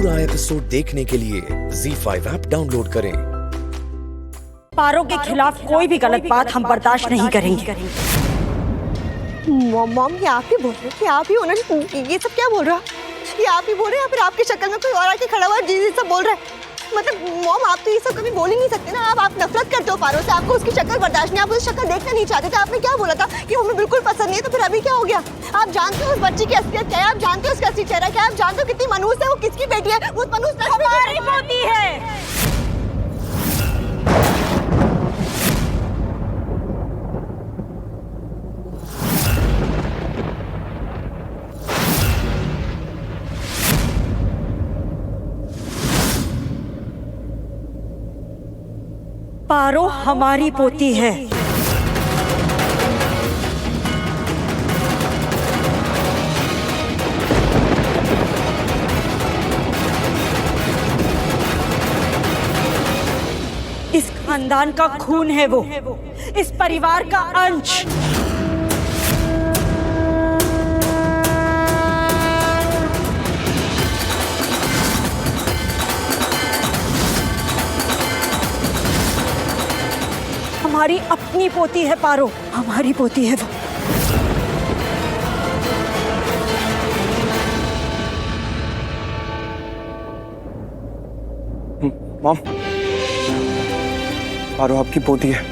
पूरा एपिसोड देखने के लिए ZEE5 ऐप डाउनलोड करें। पारो के खिलाफ कोई भी गलत बात हम बर्दाश्त नहीं करेंगे। मॉम ये आप ही बोल रहे कि आप ही हो ना? ये सब क्या बोल रहा? ये आप ही बोल रहे हैं या फिर आपकी शक्ल में कोई और आके खड़ा हुआ है जी सब बोल रहा है? मतलब मॉम आप तो ये सब कभी बोल ही नहीं सकते ना। आप नफरत करते हो पारो से, आपको उसकी शक्ल बर्दाश्त नहीं, आप उसकी शक्ल देखना नहीं चाहते थे। आपने क्या बोला था कि हमें बिल्कुल पसंद नहीं है, तो फिर अभी क्या हो गया? आप जानते हो उस बच्ची की असलियत क्या है? आप जानते हो उसका असली चेहरा क्या है? आप जानते हो कितनी मनहूस है वो, किसकी बेटी है? उस मनहूस हमारी बेटी है। पारो हमारी पोती है। इस खानदान का खून है वो, इस परिवार का अंश। हमारी अपनी पोती है पारो, हमारी पोती है वो। मॉम, पारो आपकी पोती है।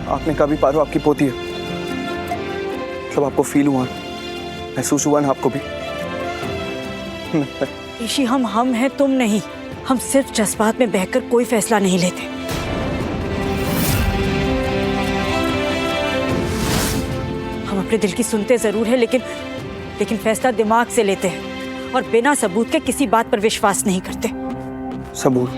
आपने कहा भी पारो आपकी पोती है, मतलब आपको फील हुआ, महसूस हुआ ना आपको भी? ऋषि, हम हैं, तुम नहीं। हम सिर्फ जज्बात में बहकर कोई फैसला नहीं लेते। हम अपने दिल की सुनते जरूर है, लेकिन फैसला दिमाग से लेते हैं और बिना सबूत के किसी बात पर विश्वास नहीं करते। सबूत?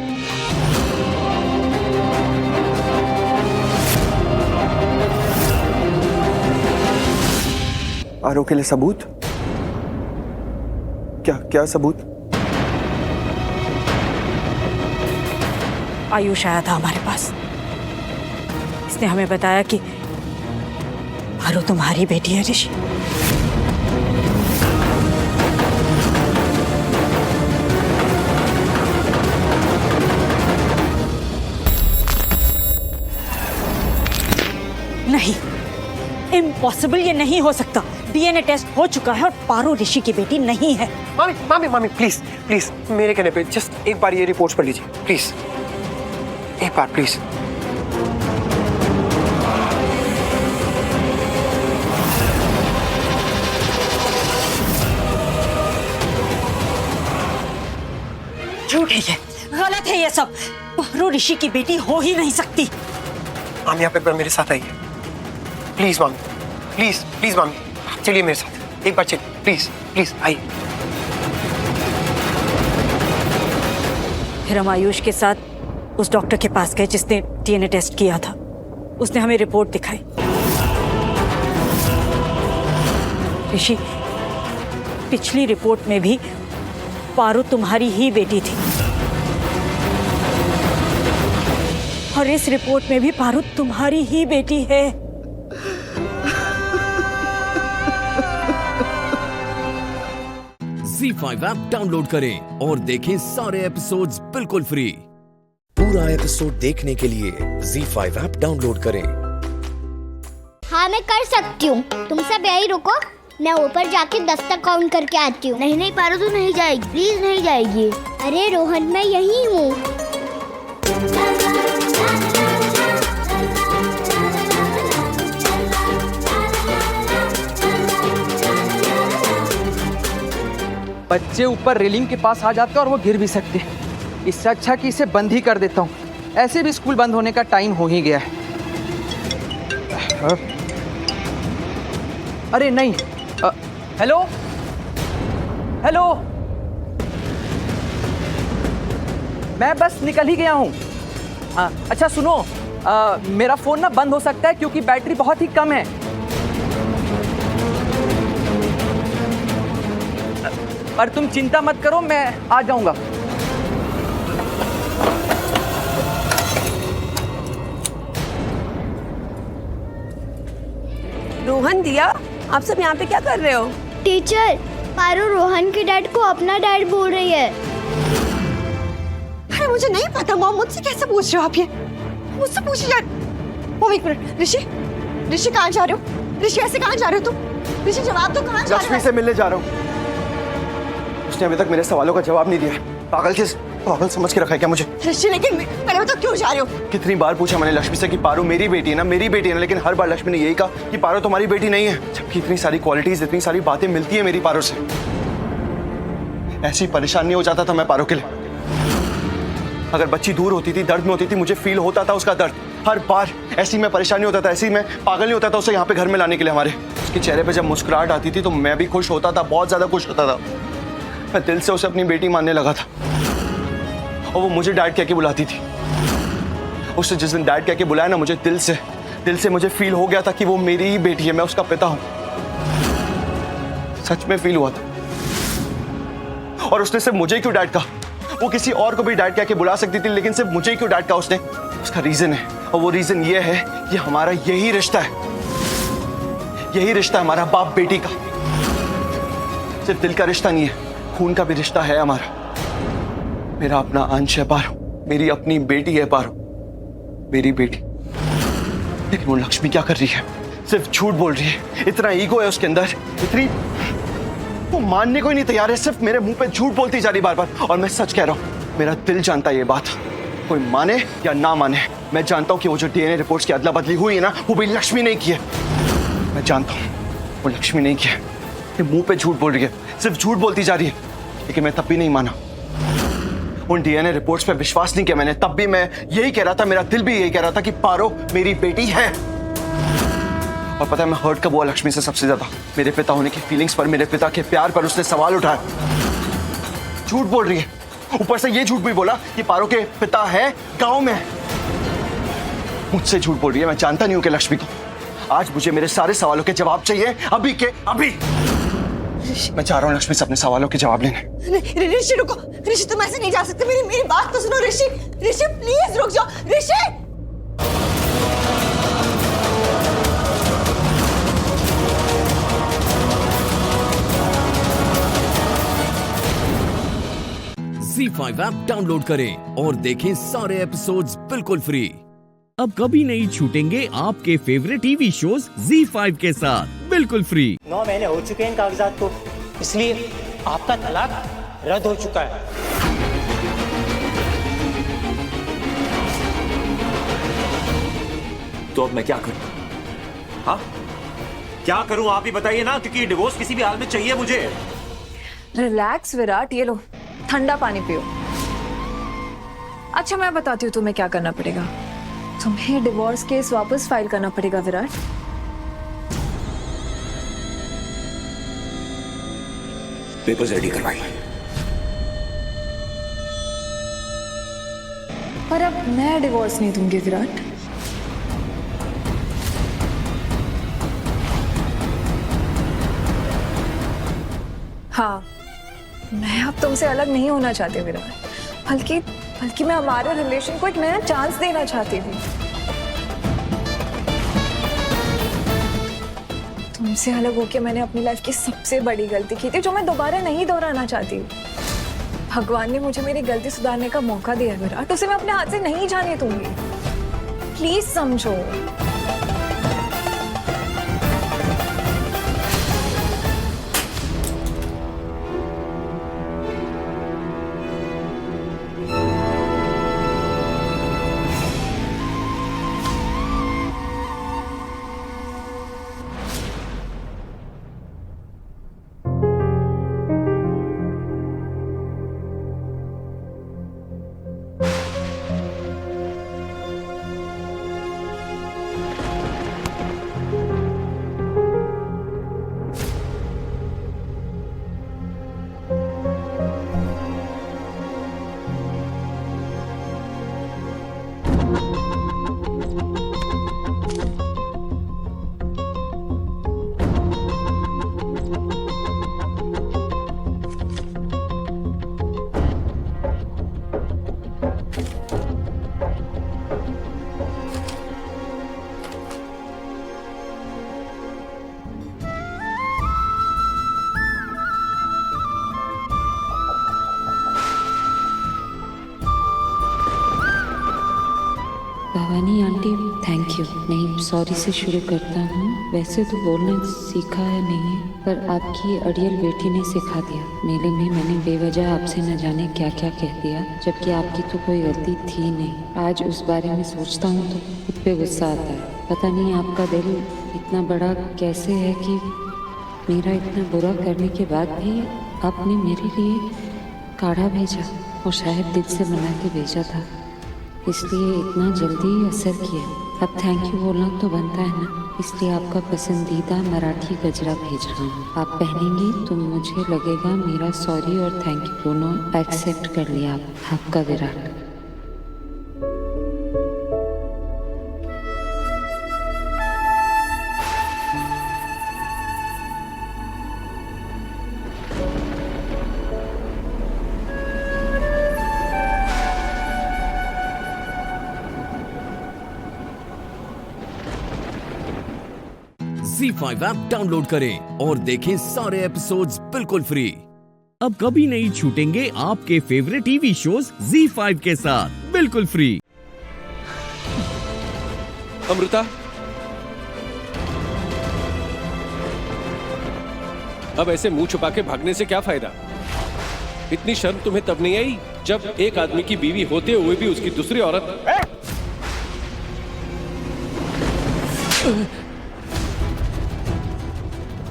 पारो के लिए सबूत? क्या सबूत? आयुष आया था हमारे पास। इसने हमें बताया कि पारो तुम्हारी बेटी है ऋषि। नहीं, इम्पॉसिबल, ये नहीं हो सकता। डीएनए टेस्ट हो चुका है और पारो ऋषि की बेटी नहीं है। मामी प्लीज प्लीज मेरे कहने पे जस्ट एक बार ये रिपोर्ट्स पढ़ लीजिए प्लीज, एक बार प्लीज। झूठ है ये, गलत है ये सब। पारो ऋषि की बेटी हो ही नहीं सकती। मामी आप एक बार मेरे साथ आइए प्लीज। मामी प्लीज प्लीज, मामी चलिए मेरे साथ एक बार, चलिए प्लीज प्लीज आइए। फिर हम आयुष के साथ उस डॉक्टर के पास गए जिसने डीएनए टेस्ट किया था। उसने हमें रिपोर्ट दिखाई। ऋषि, पिछली रिपोर्ट में भी पारो तुम्हारी ही बेटी थी और इस रिपोर्ट में भी पारो तुम्हारी ही बेटी है। ZEE5 ऐप डाउनलोड करें और देखें सारे एपिसोड्स बिल्कुल फ्री। पूरा एपिसोड देखने के लिए ZEE5 ऐप डाउनलोड करें। हाँ मैं कर सकती हूँ, तुम सब यही रुको, मैं ऊपर जाके 10 तक काउंट करके आती हूँ। नहीं पारो तू नहीं जाएगी, प्लीज नहीं जाएगी। अरे रोहन मैं यही हूँ। बच्चे ऊपर रेलिंग के पास आ जाते हैं और वो गिर भी सकते हैं। इससे अच्छा कि इसे बंद ही कर देता हूँ, ऐसे भी स्कूल बंद होने का टाइम हो ही गया है। अरे नहीं, हेलो हेलो, मैं बस निकल ही गया हूँ। अच्छा सुनो, मेरा फ़ोन ना बंद हो सकता है क्योंकि बैटरी बहुत ही कम है। पर तुम चिंता मत करो, मैं आ जाऊंगा। रोहन, दिया, आप सब यहाँ पे क्या कर रहे हो? टीचर पारो रोहन के डैड को अपना डैड बोल रही है। अरे मुझे नहीं पता मॉम, मुझसे कैसे पूछ रहे हो आप ये? मुझसे पूछिए यार। मॉम एक मिनट, ऋषि ऋषि कहाँ जा रहे हो? ऋषि ऐसे कहाँ जा रहे हो तुम? ऋषि जवाब दो, कहाँ जा रहे हो? लक्ष्मी से मिलने जा रहा हूँ। उसने अभी तक मेरे सवालों का जवाब नहीं दिया। पागल समझ के रखा है क्या मुझे? ऋषि लेकिन पहले बताओ क्यों जा रहे हो? कितनी बार पूछा मैंने लक्ष्मी से कि पारो मेरी बेटी है ना, मेरी बेटी है ना, लेकिन हर बार लक्ष्मी ने यही कहा कि पारो तुम्हारी बेटी नहीं है, जबकि इतनी सारी क्वालिटीज, इतनी सारी बातें मिलती है मेरी पारो से। ऐसी परेशान नहीं हो जाता था मैं पारो के लिए। अगर बच्ची दूर होती थी, दर्द में होती थी, मुझे फील होता था उसका दर्द। हर बार ऐसी मैं परेशानी होता था, ऐसी मैं पागल नहीं होता था उसे यहाँ पे घर में लाने के लिए। हमारे उसके चेहरे पे जब मुस्कुराहट आती थी तो मैं भी खुश होता था, बहुत ज्यादा खुश होता था। मैं दिल से उसे अपनी बेटी मानने लगा था और वो मुझे डैड कह के बुलाती थी। उसने जिस दिन डैड कह के बुलाया ना, मुझे दिल से मुझे फील हो गया था कि वो मेरी ही बेटी है, मैं उसका पिता हूं। सच में फील हुआ था। और उसने सिर्फ मुझे क्यों डैड कहा? वो किसी और को भी डैड कह के बुला सकती थी, लेकिन सिर्फ मुझे क्यों डैड कहा उसने? उसका रीजन है, और वो रीजन ये है कि हमारा यही रिश्ता है, यही रिश्ता हमारा बाप बेटी का। सिर्फ दिल का रिश्ता नहीं है, खून का भी रिश्ता है हमारा। मेरा अपना अंश है पारो, मेरी अपनी बेटी है पारो, मेरी बेटी। लेकिन वो लक्ष्मी क्या कर रही है? सिर्फ झूठ बोल रही है। इतना ईगो है उसके अंदर, इतनी, वो मानने को ही नहीं तैयार है, सिर्फ मेरे मुंह पे झूठ बोलती जा रही बार बार। और मैं सच कह रहा हूं, मेरा दिल जानता है ये बात, कोई माने या ना माने, मैं जानता हूं कि वो जो डीएनए रिपोर्ट्स की अदला बदली हुई है ना, वो भी लक्ष्मी नहीं की है। मैं जानता हूं वो लक्ष्मी नहीं की है। ये मुंह पे झूठ बोल रही है, सिर्फ झूठ बोलती जा रही है। लेकिन मैं तब भी नहीं माना, उन डीएनए रिपोर्ट्स पे विश्वास नहीं किया मैंने। तब भी मैं यही कह रहा था, मेरा दिल भी यही कह रहा था कि पारो मेरी बेटी है। और पता है मैं हर्ट कब हुआ लक्ष्मी से सबसे ज्यादा? मेरे पिता होने की फीलिंग्स पर, मेरे पिता के प्यार पर उसने सवाल उठाया। झूठ बोल रही है, ऊपर से ये झूठ भी बोला कि पारो के पिता है गांव में। मुझसे झूठ बोल रही है। मैं जानता नहीं हूं कि लक्ष्मी को। आज मुझे मेरे सारे सवालों के जवाब चाहिए, अभी के अभी। मैं चाह रहा हूँ लक्ष्मी से अपने सवालों के जवाब लेने। ऋषि रुको, ऋषि तुम ऐसे नहीं जा सकते, मेरी बात तो सुनो ऋषि। ऋषि प्लीज रुक जाओ ऋषि। ZEE5 ऐप डाउनलोड करें और देखें सारे एपिसोड्स बिल्कुल फ्री। अब कभी नहीं छूटेंगे आपके फेवरेट टीवी शोज ZEE5 के साथ बिल्कुल फ्री। 9 महीने हो चुके हैं इन कागजात को, इसलिए आपका तलाक रद्द हो चुका है। तो अब मैं क्या करूं? हाँ, क्या करूं आप ही बताइए ना, क्योंकि डिवोर्स किसी भी हाल में चाहिए मुझे। रिलैक्स विराट, ये लो ठंडा पानी पियो। अच्छा मैं बताती हूँ तुम्हें क्या करना पड़ेगा। तुम्हें डिवोर्स केस वापस फाइल करना पड़ेगा विराट। पेपर्स रेडी करवाइए। पर अब मैं डिवोर्स नहीं दूंगी विराट। हाँ, मैं अब तुमसे अलग नहीं होना चाहती विराट, बल्कि मैं हमारे रिलेशन को एक नया चांस देना चाहती थी। तुमसे अलग होके मैंने अपनी लाइफ की सबसे बड़ी गलती की थी, जो मैं दोबारा नहीं दोहराना चाहती। भगवान ने मुझे मेरी गलती सुधारने का मौका दिया विराट, उसे मैं अपने हाथ से नहीं जाने दूंगी। प्लीज समझो। Bhavani aunty thank you. नहीं, सॉरी से शुरू करता हूँ। वैसे तो बोलना सीखा है नहीं, पर आपकी अड़ियल बेटी ने सिखा दिया। मेले में मैंने बेवजह आपसे न जाने क्या क्या कह दिया, जबकि आपकी तो कोई गलती थी नहीं। आज उस बारे में सोचता हूँ तो खुद पे गुस्सा आता है। पता नहीं आपका दिल इतना बड़ा कैसे है कि मेरा इतना बुरा करने के बाद भी आपने मेरे लिए काढ़ा भेजा, और शायद दिल से बना के भेजा था, इसलिए इतना जल्दी असर किया। अब थैंक यू बोलना तो बनता है ना, इसलिए आपका पसंदीदा मराठी गजरा भेज रहा हूँ। आप पहनेंगी तो मुझे लगेगा मेरा सॉरी और थैंक यू दोनों एक्सेप्ट कर लिया। आपका विराट। ZEE5 ऐप डाउनलोड करें और देखें सारे एपिसोड्स बिल्कुल फ्री। अब कभी नहीं छूटेंगे आपके फेवरेट टीवी शोज ZEE5 के साथ बिल्कुल फ्री। अमृता, अब ऐसे मुंह छुपा के भागने से क्या फायदा? इतनी शर्म तुम्हें तब नहीं आई जब एक आदमी की बीवी होते हुए भी उसकी दूसरी औरत।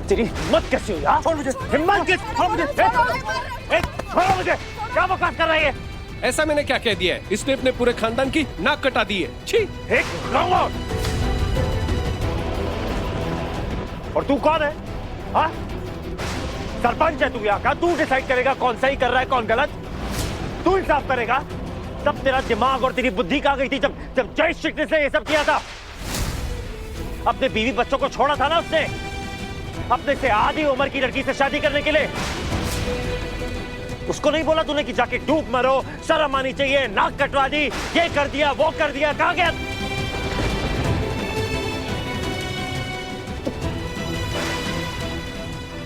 तेरी हिम्मत कैसी हुई यार? छोड़ मुझे, हिम्मत कैसी? छोड़ मुझे, छोड़ो मुझे, क्या बकवास कर रहा है ये? ऐसा मैंने क्या कह दिया है? इसने अपने पूरे खानदान की नाक कटा दी है। छी! और तू कौन है? हाँ? सरपंच है तू यहाँ का? तू डिसाइड करेगा कौन सही कर रहा है कौन गलत? तू इंसाफ करेगा? तब तेरा दिमाग और तेरी बुद्धि कहाँ गई थी जब जय श्री कृष्ण ने ये सब किया था? अपने बीवी बच्चों को छोड़ा था ना उसने, अपने से आधी उम्र की लड़की से शादी करने के लिए। उसको नहीं बोला तूने कि जाके डूब मरो, शर्म आनी चाहिए, नाक कटवा दी, ये कर दिया वो कर दिया? कहाँ गया?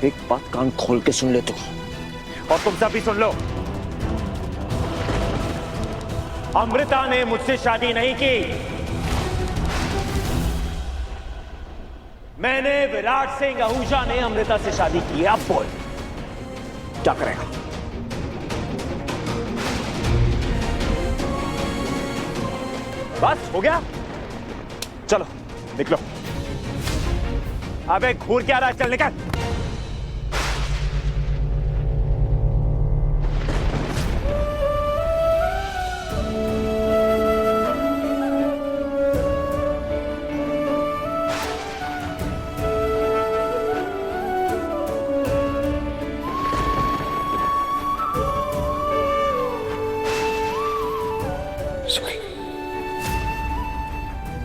एक बात कान खोल के सुन ले तू, और तुम सब भी सुन लो। अमृता ने मुझसे शादी नहीं की, मैंने विराट सिंह आहूजा ने अमृता से शादी की है। अब बोल क्या करेगा? बस हो गया, चलो निकलो। अबे घूर क्या रहा है? चल निकल।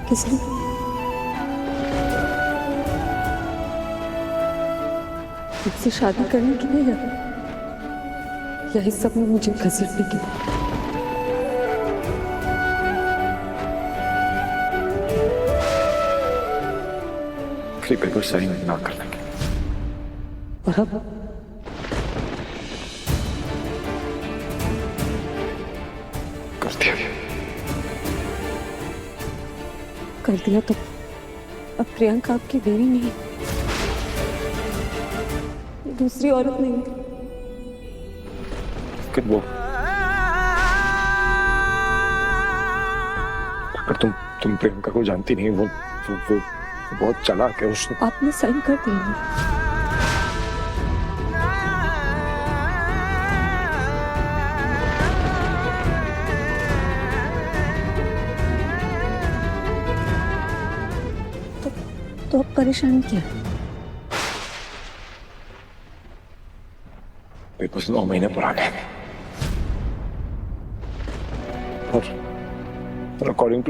किसने? मुझसे शादी करने के लिए यही सब में मुझे घसीटने के लिए। पेपर साइन ना करने के। और अब कर दिया तो अब प्रियंका आपकी बेरी नहीं, दूसरी औरत नहीं। वो अगर तुम प्रियंका को जानती नहीं, वो बहुत चालाक है। उसने आपने साइन कर दिया। तो अब परेशान क्या? पेपर्स 9 महीने पुराने हैं और अकॉर्डिंग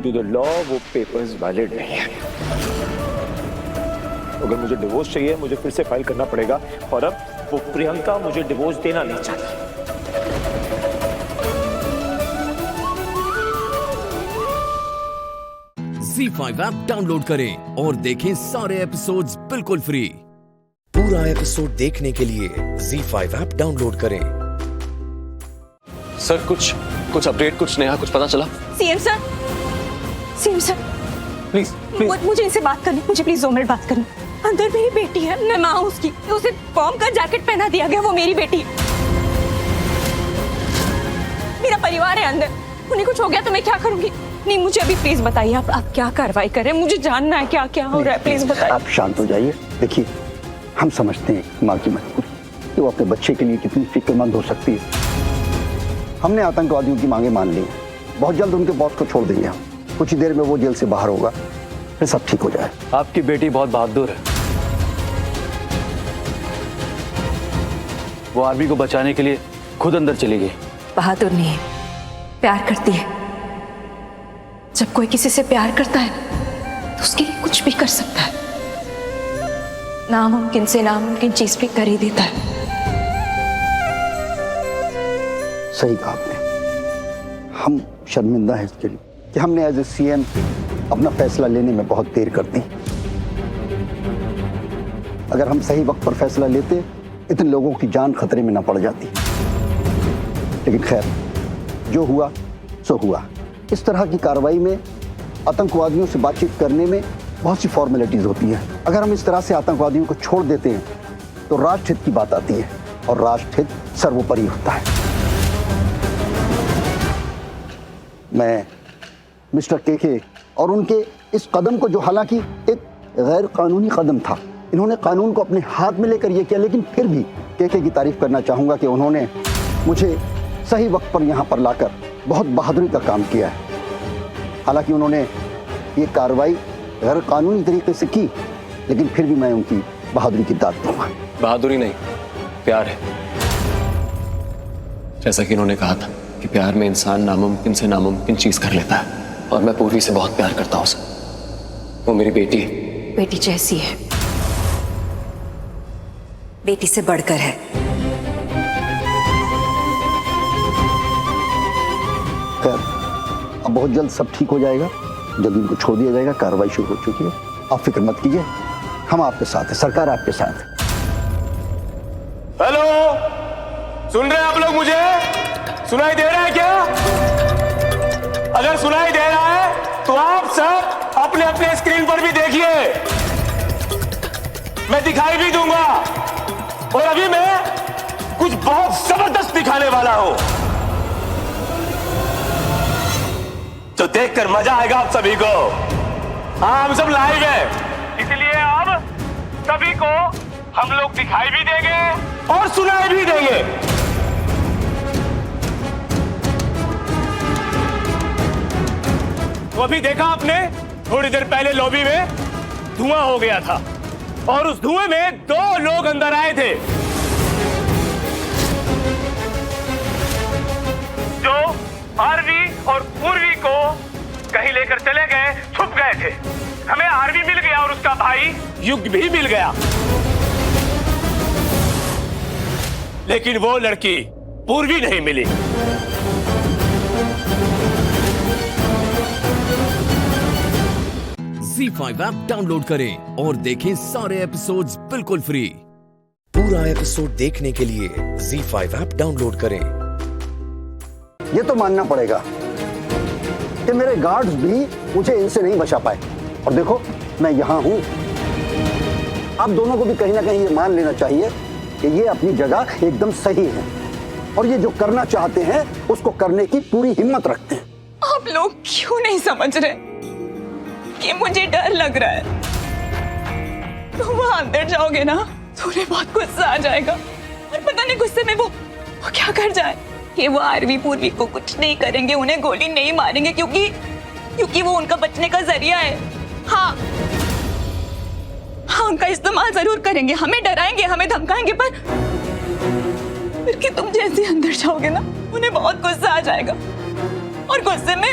टू द लॉ वो पेपर्स वैलिड नहीं है। अगर मुझे डिवोर्स चाहिए, मुझे फिर से फाइल करना पड़ेगा, और अब वो प्रियंका मुझे डिवोर्स देना नहीं चाहती। ZEE5 ऐप डाउनलोड करें और देखें सारे एपिसोड्स बिल्कुल फ्री। पूरा एपिसोड देखने के लिए ZEE5 ऐप डाउनलोड करें। सर कुछ अपडेट, कुछ नया, कुछ पता चला? सीएम सर प्लीज मुझे इनसे बात करनी, मुझे प्लीज 2 मिनट बात करनी। अंदर मेरी बेटी है, मैं माँ हूँ उसकी, उसे फॉर्म का जैकेट पहना दिया गया, वो मेरी बेटी, मेरा परिवार है अंदर, उन्हें कुछ हो गया तो मैं क्या करूंगी? नहीं, मुझे अभी प्लीज बताइए आप क्या कार्रवाई करें, मुझे जानना है क्या क्या हो रहा है, प्लीज बताइए। आप शांत हो जाइए। देखिए, हम समझते हैं माँ की मजबूरी कि वो अपने बच्चे के लिए कितनी फिक्रमंद हो सकती है। हमने आतंकवादियों की मांगे मान ली हैं, बहुत जल्द उनके बॉस को छोड़ देंगे हम, कुछ ही देर में वो जेल से बाहर होगा, फिर सब ठीक हो जाए। आपकी बेटी बहुत बहादुर है, वो आर्मी को बचाने के लिए खुद अंदर चली गई। बहादुर नहीं है, प्यार करती है। जब कोई किसी से प्यार करता है तो उसके लिए कुछ भी कर सकता है, नामुमकिन से नामुमकिन चीज भी कर ही देता है। सही कहा आपने, हम शर्मिंदा हैं इसके लिए कि हमने एज ए सीएम अपना फैसला लेने में बहुत देर कर दी। अगर हम सही वक्त पर फैसला लेते, इतने लोगों की जान खतरे में न पड़ जाती। लेकिन खैर, जो हुआ सो हुआ। इस तरह की कार्रवाई में आतंकवादियों से बातचीत करने में बहुत सी फॉर्मेलिटीज होती हैं। अगर हम इस तरह से आतंकवादियों को छोड़ देते हैं तो राष्ट्रहित की बात आती है, और राष्ट्रहित सर्वोपरि होता है। मैं मिस्टर केके और उनके इस कदम को, जो हालांकि एक गैर कानूनी कदम था, इन्होंने कानून को अपने हाथ में लेकर यह किया, लेकिन फिर भी केके की तारीफ करना चाहूँगा कि उन्होंने मुझे सही वक्त पर यहाँ पर लाकर बहुत बहादुरी का काम किया है। हालांकि उन्होंने ये कार्रवाई गैर कानूनी तरीके से की, लेकिन फिर भी मैं उनकी बहादुरी की दाद दूंगा। बहादुरी नहीं, प्यार है। जैसा कि उन्होंने कहा था कि प्यार में इंसान नामुमकिन से नामुमकिन चीज कर लेता है, और मैं पूर्वी से बहुत प्यार करता हूँ सर। वो मेरी बेटी है। बेटी जैसी है, बेटी से बढ़कर है। खैर, अब बहुत जल्द सब ठीक हो जाएगा, जल्द इनको छोड़ दिया जाएगा। कार्रवाई शुरू हो चुकी है, आप फिक्र मत कीजिए, हम आपके साथ हैं, सरकार आपके साथ है। हेलो, सुन रहे हैं आप लोग? मुझे सुनाई दे रहा है क्या? अगर सुनाई दे रहा है तो आप सब अपने अपने स्क्रीन पर भी देखिए, मैं दिखाई भी दूंगा, और अभी मैं कुछ बहुत जबरदस्त दिखाने वाला हूं, तो देखकर मजा आएगा आप सभी को। हाँ, हम सब लाइव हैं, इसलिए अब सभी को हम लोग दिखाई भी देंगे और सुनाई भी देंगे। तो अभी देखा आपने, थोड़ी देर पहले लॉबी में धुआं हो गया था, और उस धुएं में 2 लोग अंदर आए थे, जो आरवी और पूर्वी को कहीं लेकर चले गए, छुप गए थे। हमें आरवी मिल गया और उसका भाई युग भी मिल गया, लेकिन वो लड़की पूर्वी नहीं मिली। ZEE5 ऐप डाउनलोड करें और देखें सारे एपिसोड्स बिल्कुल फ्री। पूरा एपिसोड देखने के लिए ZEE5 ऐप डाउनलोड करें। ये तो मानना पड़ेगा कि मेरे गार्ड्स भी मुझे इनसे नहीं बचा पाए, और देखो मैं यहाँ हूँ। आप दोनों को भी कहीं ना कहीं ये मान लेना चाहिए कि ये अपनी जगह एकदम सही है, और ये जो करना चाहते हैं उसको करने की पूरी हिम्मत रखते हैं। आप लोग क्यों नहीं समझ रहे कि मुझे डर लग रहा है? तुम वहां अंदर जाओगे ना तो उन्हें बहुत गुस्सा आ जाएगा, और पता नहीं गुस्से में वो क्या कर जाए कि वो आरवी पूर्वी को कुछ नहीं करेंगे, उन्हें गोली नहीं मारेंगे, क्योंकि वो उनका बचने का जरिया है। हाँ, उनका इस्तेमाल जरूर करेंगे, हमें डराएंगे, हमें धमकाएंगे, पर फिर कि तुम जैसे अंदर जाओगे ना उन्हें बहुत गुस्सा आ जाएगा, और गुस्से में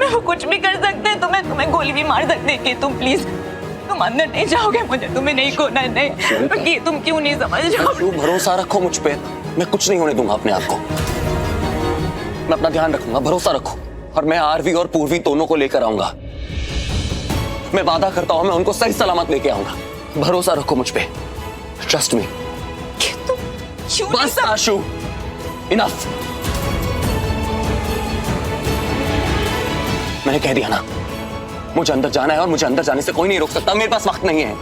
वो कुछ भी कर सकते हैं, तुम्हें गोली भी मार सकते हैं। कि तुम प्लीज तुम अंदर नहीं जाओगे, मुझे तुम्हें नहीं खोना है। नहीं, कि तुम क्यों नहीं समझ रहे? भरोसा रखो मुझ पे, मैं कुछ नहीं होने दूंगा अपने आप को। मैं अपना ध्यान रखूंगा, भरोसा रखो, और मैं आरवी और पूर्वी दोनों को लेकर आऊंगा। मैं वादा करता हूं, मैं उनको सही सलामत लेके आऊंगा। भरोसा रखो मुझ पे, ट्रस्ट मी। बस आशु, इनफ। मैंने कह दिया ना, मुझे अंदर जाना है और मुझे अंदर जाने से कोई नहीं रोक सकता। मेरे पास वक्त नहीं है,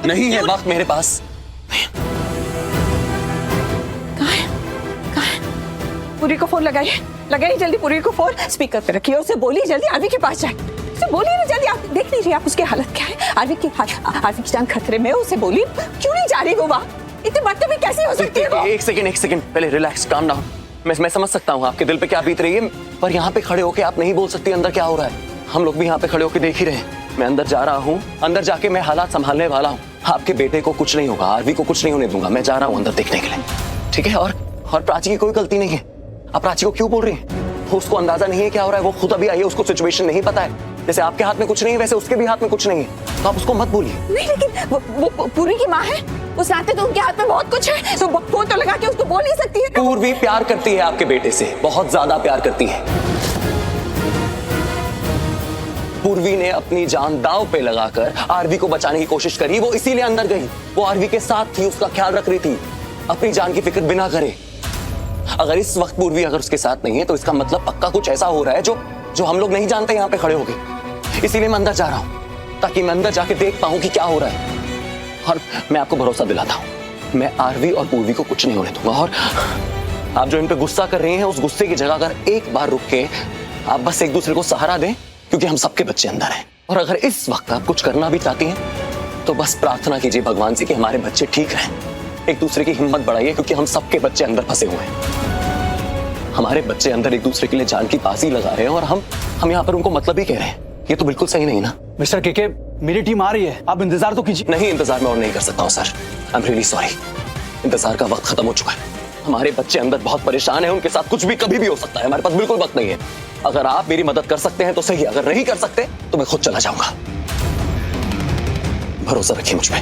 नहीं है वक्त मेरे पास। पूरी को फोन लगाइए जल्दी, पूरी को फोन स्पीकर पे रखिए, उसे बोलिए जल्दी आरवी के पास जाए, उसे बोलिए ना जल्दी। आप देख नहीं रही आप उसकी हालत क्या है? आरवी की जान खतरे में, उसे बोलिए। क्यों नहीं जा रही वो वहाँ? इतनी बदतमीजी कैसे हो सकती है वो? एक सेकंड, पहले रिलैक्स, काम डाउन। मैं समझ सकता हूँ आपके दिल पे क्या बीत रही है, पर यहाँ पे खड़े होके आप नहीं बोल सकती अंदर क्या हो रहा है। हम लोग भी यहाँ पे खड़े होके देख ही रहे हैं। मैं अंदर जा रहा हूँ, अंदर जाके मैं हालात संभालने वाला हूँ। आपके बेटे को कुछ नहीं होगा, आरवी को कुछ नहीं होने दूंगा। मैं जा रहा हूँ अंदर देखने के लिए, ठीक है? और प्राची की कोई गलती नहीं है। आप प्राची को क्यों बोल रही हैं? उसको अंदाजा नहीं है क्या हो रहा है, वो खुद अभी आई है, उसको सिचुएशन नहीं पता है। जैसे आपके हाथ में कुछ नहीं है वैसे उसके भी हाथ में कुछ नहीं है, तो आप उसको मत बोलिए। नहीं, लेकिन वो पूरी की माँ है, उस नाते तो उनके हाथ में बहुत कुछ है, तो फोन तो लगा के उसको बोल नहीं सकती है। पूर्वी प्यार करती है आपके बेटे से, बहुत ज्यादा प्यार करती है। पूर्वी ने अपनी जान दांव पे लगाकर आरवी को बचाने की कोशिश करी, वो इसीलिए अंदर गई। वो आरवी के साथ थी, उसका ख्याल रख रही थी, अपनी जान की फिक्र बिना करे। अगर इस वक्त पूर्वी अगर उसके साथ नहीं है तो इसका मतलब पक्का कुछ ऐसा हो रहा है जो हम लोग नहीं जानते यहाँ पे खड़े हो गए। इसीलिए मैं अंदर जा रहा हूँ ताकि मैं अंदर जाके देख पाऊं कि क्या हो रहा है। और मैं आपको भरोसा दिलाता हूँ, मैं आरवी और पूर्वी को कुछ नहीं होने दूंगा। और आप जो इन पे गुस्सा कर रहे हैं, उस गुस्से की जगह अगर एक बार रुक के आप बस एक दूसरे को सहारा दें, क्योंकि हम सबके बच्चे अंदर हैं। और अगर इस वक्त आप कुछ करना भी चाहती हैं तो बस प्रार्थना कीजिए भगवान से कि हमारे बच्चे ठीक रहें। एक दूसरे की हिम्मत बढ़ाइए, क्योंकि हम सबके बच्चे अंदर फंसे हुए हैं। हमारे बच्चे अंदर एक दूसरे के लिए जान की बाजी लगा रहे हैं और हम यहाँ पर उनको मतलब ही कह रहे हैं। ये तो बिल्कुल सही नहीं ना। मिस्टर केके, मेरी टीम आ रही है, आप इंतजार तो कीजिए। नहीं, इंतजार मैं और नहीं कर सकता हूँ sir, I am really sorry. इंतजार का वक्त खत्म हो चुका है। हमारे बच्चे अंदर बहुत परेशान हैं, उनके साथ कुछ भी कभी भी हो सकता है। हमारे पास बिल्कुल वक्त नहीं है। अगर आप मेरी मदद कर सकते हैं तो सही, अगर नहीं कर सकते तो मैं खुद चला जाऊंगा। भरोसा रखिए मुझ पे।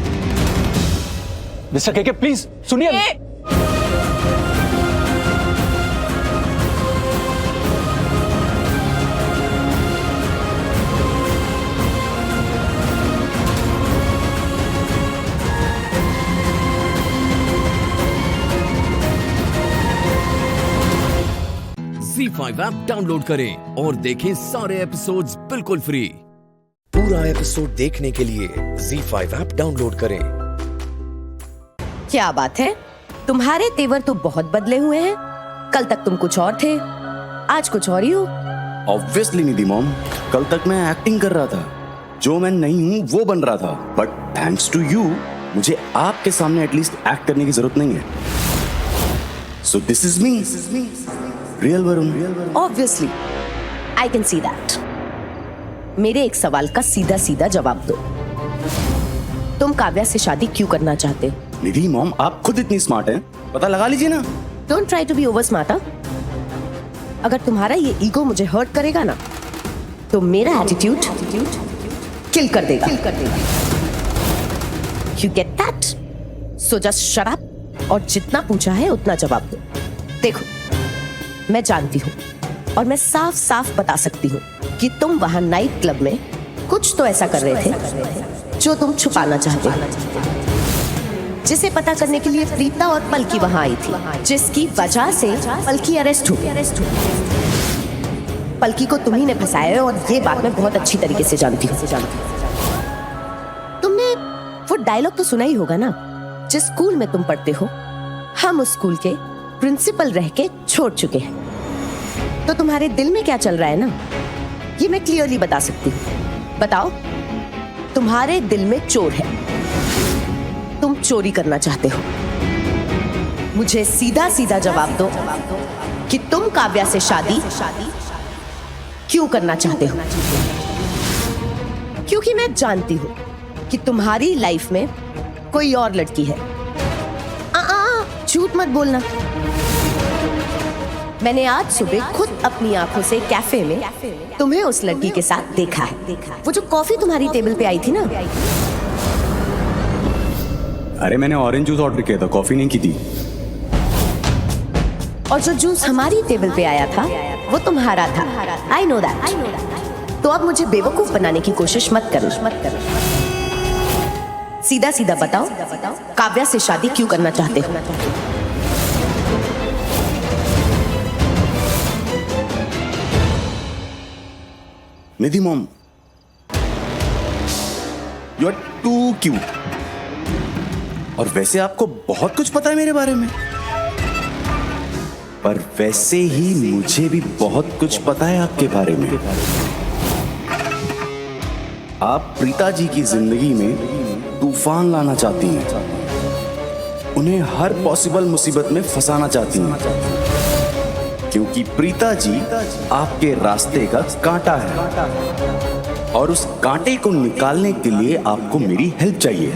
मिस्टर केके प्लीज सुनिए। ZEE5 ऐप डाउनलोड करें और देखें सारे एपिसोड्स बिल्कुल फ्री। पूरा एपिसोड देखने के लिए ZEE5 ऐप डाउनलोड करें। क्या बात है, तुम्हारे तेवर तो बहुत बदले हुए हैं। कल तक तुम कुछ और थे, आज कुछ और ही हो। ऑब्वियसली निधि मॉम, कल तक मैं एक्टिंग कर रहा था, जो मैं नहीं हूँ वो बन रहा था। बट थैंक्स टू यू, मुझे आपके सामने एटलीस्ट एक्ट करने की जरूरत नहीं है। So this is me, real Varun. Obviously I can see that. मेरे एक सवाल का सीधा सीधा जवाब दो, तुम काव्या से शादी क्यों करना चाहते हो? निधि मॉम, आप खुद इतनी स्मार्ट हैं, पता लगा लीजिए ना। Don't try to be over smart. अगर तुम्हारा ये ईगो मुझे हर्ट करेगा ना तो मेरा एटीट्यूड किल कर देगा। You get that? So just shut up और जितना पूछा है उतना जवाब दो। देखो, मैं जानती हूँ और मैं साफ साफ बता सकती हूँ कि तुम वहां नाइट क्लब में कुछ तो ऐसा कर रहे थे जो तुम छुपाना चाहते हो, जिसे पता करने के लिए प्रीता और पलकी वहां आई थी, जिसकी वजह से पलकी अरेस्ट हुई। पलकी को तुम्ही ने फंसाया है और ये बात मैं बहुत अच्छी तरीके से जानती हूँ। तुमने वो डायलॉग तो सुना ही होगा ना, जिस स्कूल में तुम पढ़ते हो हम उस स्कूल के प्रिंसिपल रह के छोड़ चुके हैं। तो तुम्हारे दिल में क्या चल रहा है ना, ये मैं क्लियरली बता सकती हूँ। बताओ, तुम्हारे दिल में चोर है, तुम चोरी करना चाहते हो। मुझे सीधा सीधा जवाब दो कि तुम काव्या से शादी क्यों करना चाहते हो? क्योंकि मैं जानती हूं कि तुम्हारी लाइफ में कोई और लड़की है। झूठ मत बोलना। मैंने आज सुबह खुद अपनी आंखों से कैफे में तुम्हें उस लड़की के साथ देखा है, वो जो कॉफी तुम्हारी टेबल पे आई थी ना। अरे मैंने ऑरेंज जूस ऑर्डर किया था, कॉफी नहीं की थी। और जो जूस हमारी टेबल पे आया था वो तुम्हारा था। I know that. तो अब मुझे बेवकूफ बनाने की कोशिश मत करो। सीधा सीधा बताओ, काव्या से शादी क्यों करना चाहते हो? Nidhi mom, you are too cute. और वैसे आपको बहुत कुछ पता है मेरे बारे में, पर वैसे ही मुझे भी बहुत कुछ पता है आपके बारे में। आप प्रीता जी की जिंदगी में तूफान लाना चाहती हैं, उन्हें हर पॉसिबल मुसीबत में फंसाना चाहती हैं, क्योंकि प्रीता जी आपके रास्ते का कांटा है और उस कांटे को निकालने के लिए आपको मेरी हेल्प चाहिए।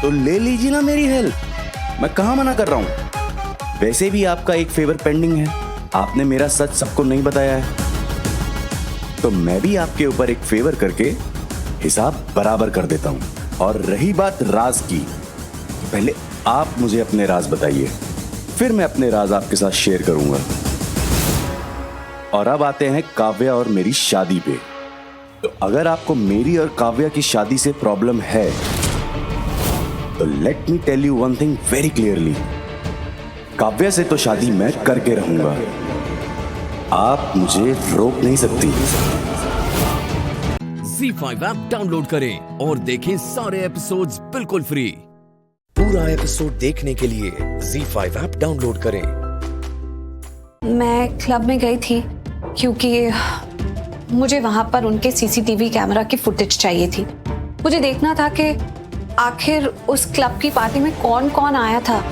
तो ले लीजिए ना मेरी हेल्प, मैं कहां मना कर रहा हूं। वैसे भी आपका एक फेवर पेंडिंग है, आपने मेरा सच सबको नहीं बताया है, तो मैं भी आपके ऊपर एक फेवर करके हिसाब बराबर कर देता हूं। और रही बात राज की, पहले आप मुझे अपने राज बताइए, फिर मैं अपने राज आपके साथ शेयर करूंगा। और अब आते हैं काव्या और मेरी शादी पे। तो अगर आपको मेरी और काव्या की शादी से प्रॉब्लम है, तो let me tell you one thing very clearly, Kavya से तो शादी मैं करके रहूंगा, आप मुझे रोक नहीं सकती। ZEE5 ऐप डाउनलोड करें और देखें सारे एपिसोड्स बिल्कुल फ्री। पूरा एपिसोड देखने के लिए ZEE5 ऐप डाउनलोड करें। मैं क्लब में गई थी क्योंकि मुझे वहां पर उनके सीसीटीवी कैमरा की फुटेज चाहिए थी। मुझे देखना था कि आखिर उस क्लब की पार्टी में कौन कौन आया था,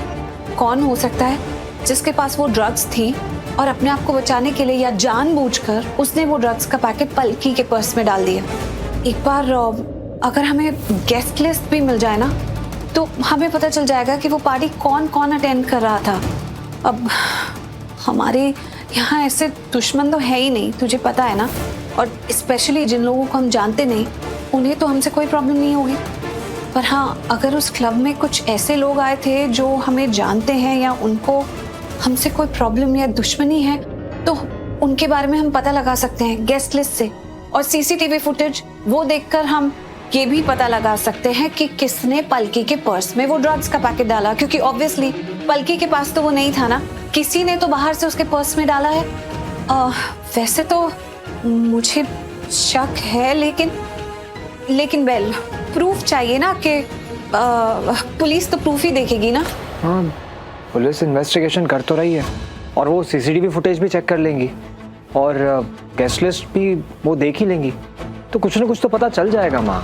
कौन हो सकता है जिसके पास वो ड्रग्स थी और अपने आप को बचाने के लिए या जानबूझकर उसने वो ड्रग्स का पैकेट पलकी के पर्स में डाल दिया। एक बार अगर हमें गेस्ट लिस्ट भी मिल जाए ना, तो हमें पता चल जाएगा कि वो पार्टी कौन कौन अटेंड कर रहा था। अब हमारे यहाँ ऐसे दुश्मन तो है ही नहीं, तुझे पता है ना, और स्पेशली जिन लोगों को हम जानते नहीं उन्हें तो हमसे कोई प्रॉब्लम नहीं होगी। पर हाँ, अगर उस क्लब में कुछ ऐसे लोग आए थे जो हमें जानते हैं या उनको हमसे कोई प्रॉब्लम या दुश्मनी है, तो उनके बारे में हम पता लगा सकते हैं गेस्ट लिस्ट से। और सीसीटीवी फुटेज वो देखकर हम ये भी पता लगा सकते हैं कि किसने पलकी के पर्स में वो ड्रग्स का पैकेट डाला, क्योंकि ऑब्वियसली पलकी के पास तो वो नहीं था ना, किसी ने तो बाहर से उसके पर्स में डाला है। वैसे तो मुझे शक है, लेकिन वेल प्रूफ चाहिए ना कि पुलिस तो प्रूफ ही देखेगी ना। हाँ, पुलिस इन्वेस्टिगेशन कर तो रही है और वो सीसीटीवी फुटेज भी चेक कर लेंगी और गेस्ट लिस्ट भी वो देख ही लेंगी, तो कुछ ना कुछ तो पता चल जाएगा माँ।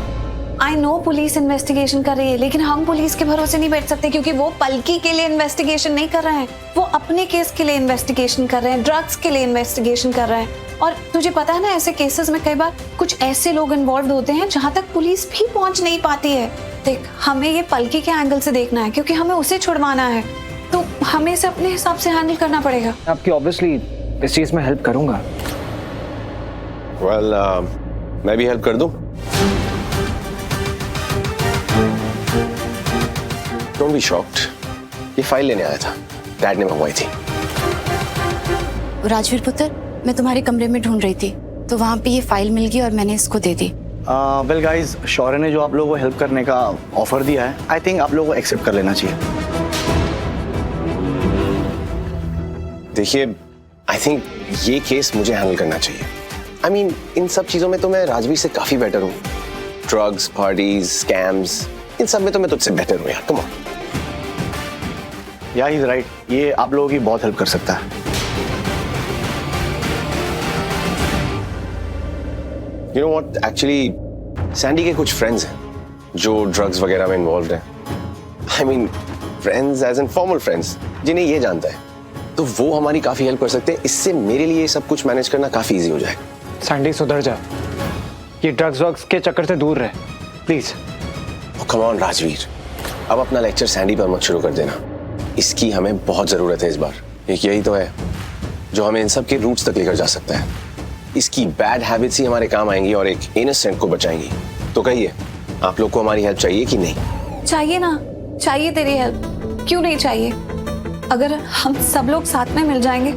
आई नो पुलिस इन्वेस्टिगेशन कर रही है, लेकिन हम पुलिस के भरोसे नहीं बैठ सकते, क्योंकि वो पलकी के लिए इन्वेस्टिगेशन नहीं कर रहे हैं, वो अपने केस के लिए इन्वेस्टिगेशन कर रहे हैं, ड्रग्स के लिए इन्वेस्टिगेशन कर रहे हैं। और तुझे पता है ना, ऐसे केसेस में कई बार कुछ ऐसे लोग इन्वॉल्व होते हैं जहाँ तक पुलिस भी पहुँच नहीं पाती है। देख, हमें ये पलकी के एंगल से देखना है, क्योंकि हमें उसे छुड़वाना है, तो हमें इसे अपने हिसाब से हैंडल करना पड़ेगा। आपकी ऑब्वियसली इस चीज में हेल्प करूंगा। वेल, मैं भी हेल्प कर दूं। डोंट बी शॉक्ड, ये फाइल लेने आया था, डैड ने मंगवाई थी। राजवीर पुत्र, मैं तुम्हारे कमरे में ढूंढ रही थी, तो वहाँ पे ये फाइल मिल गई और मैंने इसको दे दी। वेल गाइस, शौर्य ने जो आप लोगों को हेल्प करने का ऑफर दिया है, आई थिंक आप लोगों को एक्सेप्ट कर लेना चाहिए। देखिए, आई थिंक ये केस मुझे हैंडल करना चाहिए। आई मीन, इन सब चीजों में तो मैं राजवीर से काफी बेटर हूँ। ड्रग्स, पार्टीज, स्कैम्स, इन सब में तो मैं तुझसे बेटर हूँ यार। Come on. या ही इज राइट, ये आप लोगों की बहुत हेल्प कर सकता है। You know what, actually Sandy के कुछ फ्रेंड्स हैं जो ड्रग्स वगैरह में इन्वॉल्व हैं। I mean friends as in formal friends, जिन्हें ये जानता है, तो वो हमारी काफी हेल्प कर सकते हैं। इससे मेरे लिए सब कुछ मैनेज करना काफी इजी हो जाएगा। सैंडी सुधर जा, ये ड्रग्स वग्स के चक्कर से दूर रहे प्लीज। कम ऑन राजवीर, अब अपना लेक्चर सैंडी पर मत शुरू कर देना, इसकी हमें बहुत जरूरत है इस बार। एक यही तो है जो हमें इन सब के रूट्स तक लेकर जा सकता है। इसकी बैड हैबिट्स ही हमारे काम आएंगी और एक इनोसेंट को बचाएंगी। तो कहिए, आप लोग को हमारी हेल्प चाहिए कि नहीं? चाहिए ना, चाहिए तेरी हेल्प, क्यों नहीं चाहिए। अगर हम सब लोग साथ में मिल जाएंगे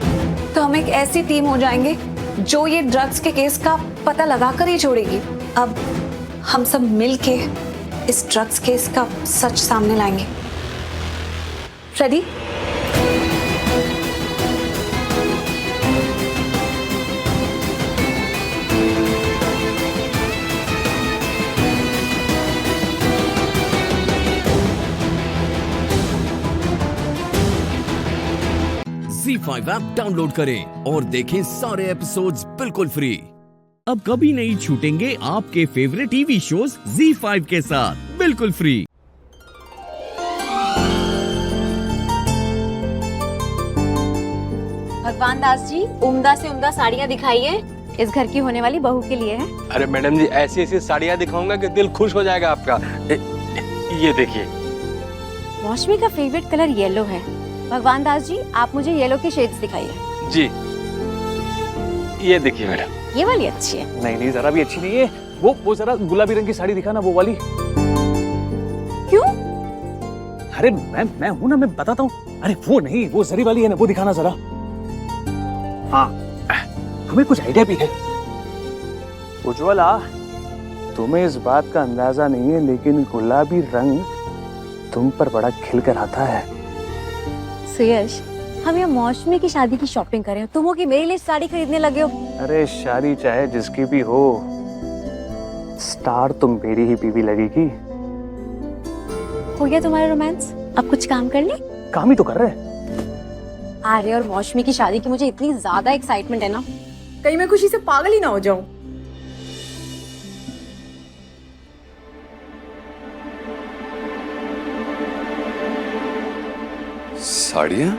तो हम एक ऐसी टीम हो जाएंगे जो ये ड्रग्स के केस का पता लगाकर ही छोड़ेगी। अब हम सब मिलके इस ड्रग्स केस का सच सामने लाएंगे। रेडी? ZEE5 ऐप डाउनलोड करें और देखें सारे एपिसोड्स बिल्कुल फ्री। अब कभी नहीं छूटेंगे आपके फेवरेट टीवी शोज ZEE5 के साथ बिल्कुल फ्री। भगवान दास जी, उम्दा से उम्दा साड़ियाँ दिखाइए, इस घर की होने वाली बहू के लिए है। अरे मैडम जी, ऐसी ऐसी साड़ियाँ दिखाऊंगा कि दिल खुश हो जाएगा आपका। ये देखिए। मौसमी का फेवरेट कलर येलो है। भगवान दास जी, आप मुझे येलो की शेड्स दिखाइए। जी, ये देखिए मैडम। ये वाली अच्छी है। नहीं नहीं, जरा भी अच्छी नहीं है। वो जरा गुलाबी रंग की साड़ी दिखा ना, वो वाली। क्यों? अरे मैं हूं ना, मैं बताता हूँ। अरे वो नहीं, वो जरी वाली है ना, वो दिखाना जरा। हाँ, हमें कुछ आइडिया भी है। उज्ज्वला, तुम्हें इस बात का अंदाजा नहीं है, लेकिन गुलाबी रंग तुम पर बड़ा खिल कर आता है। सुयश, हम यहाँ मौसमी की शादी की शॉपिंग कर रहे हो, तुम हो कि मेरे लिए साड़ी खरीदने लगे हो? अरे शादी चाहे जिसकी भी हो, स्टार तुम मेरी ही बीवी लगेगी। हो गया तुम्हारा रोमांस? अब कुछ काम कर ले। काम ही तो कर रहे। आर्य और मौसमी की शादी की मुझे इतनी ज्यादा एक्साइटमेंट है ना, कहीं मैं खुशी से पागल ही ना हो जाऊं। साड़ियाँ?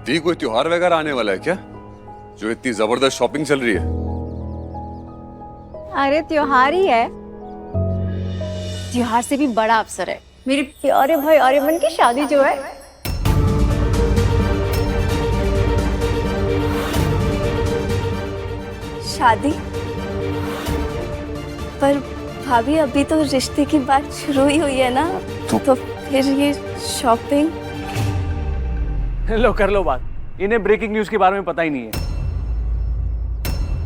दी कोई त्योहार वगैरह आने वाला है क्या, जो इतनी जबरदस्त शॉपिंग चल रही है? अरे त्योहार ही है, त्योहार से भी बड़ा अवसर है, मेरे प्यारे भाई आर्यमन की शादी जो है। शादी? पर भाभी, अभी तो रिश्ते की बात शुरू ही हुई है ना, तो फिर ये शॉपिंग? लो कर लो बात। इन्हें ब्रेकिंग न्यूज के बारे में पता ही नहीं है।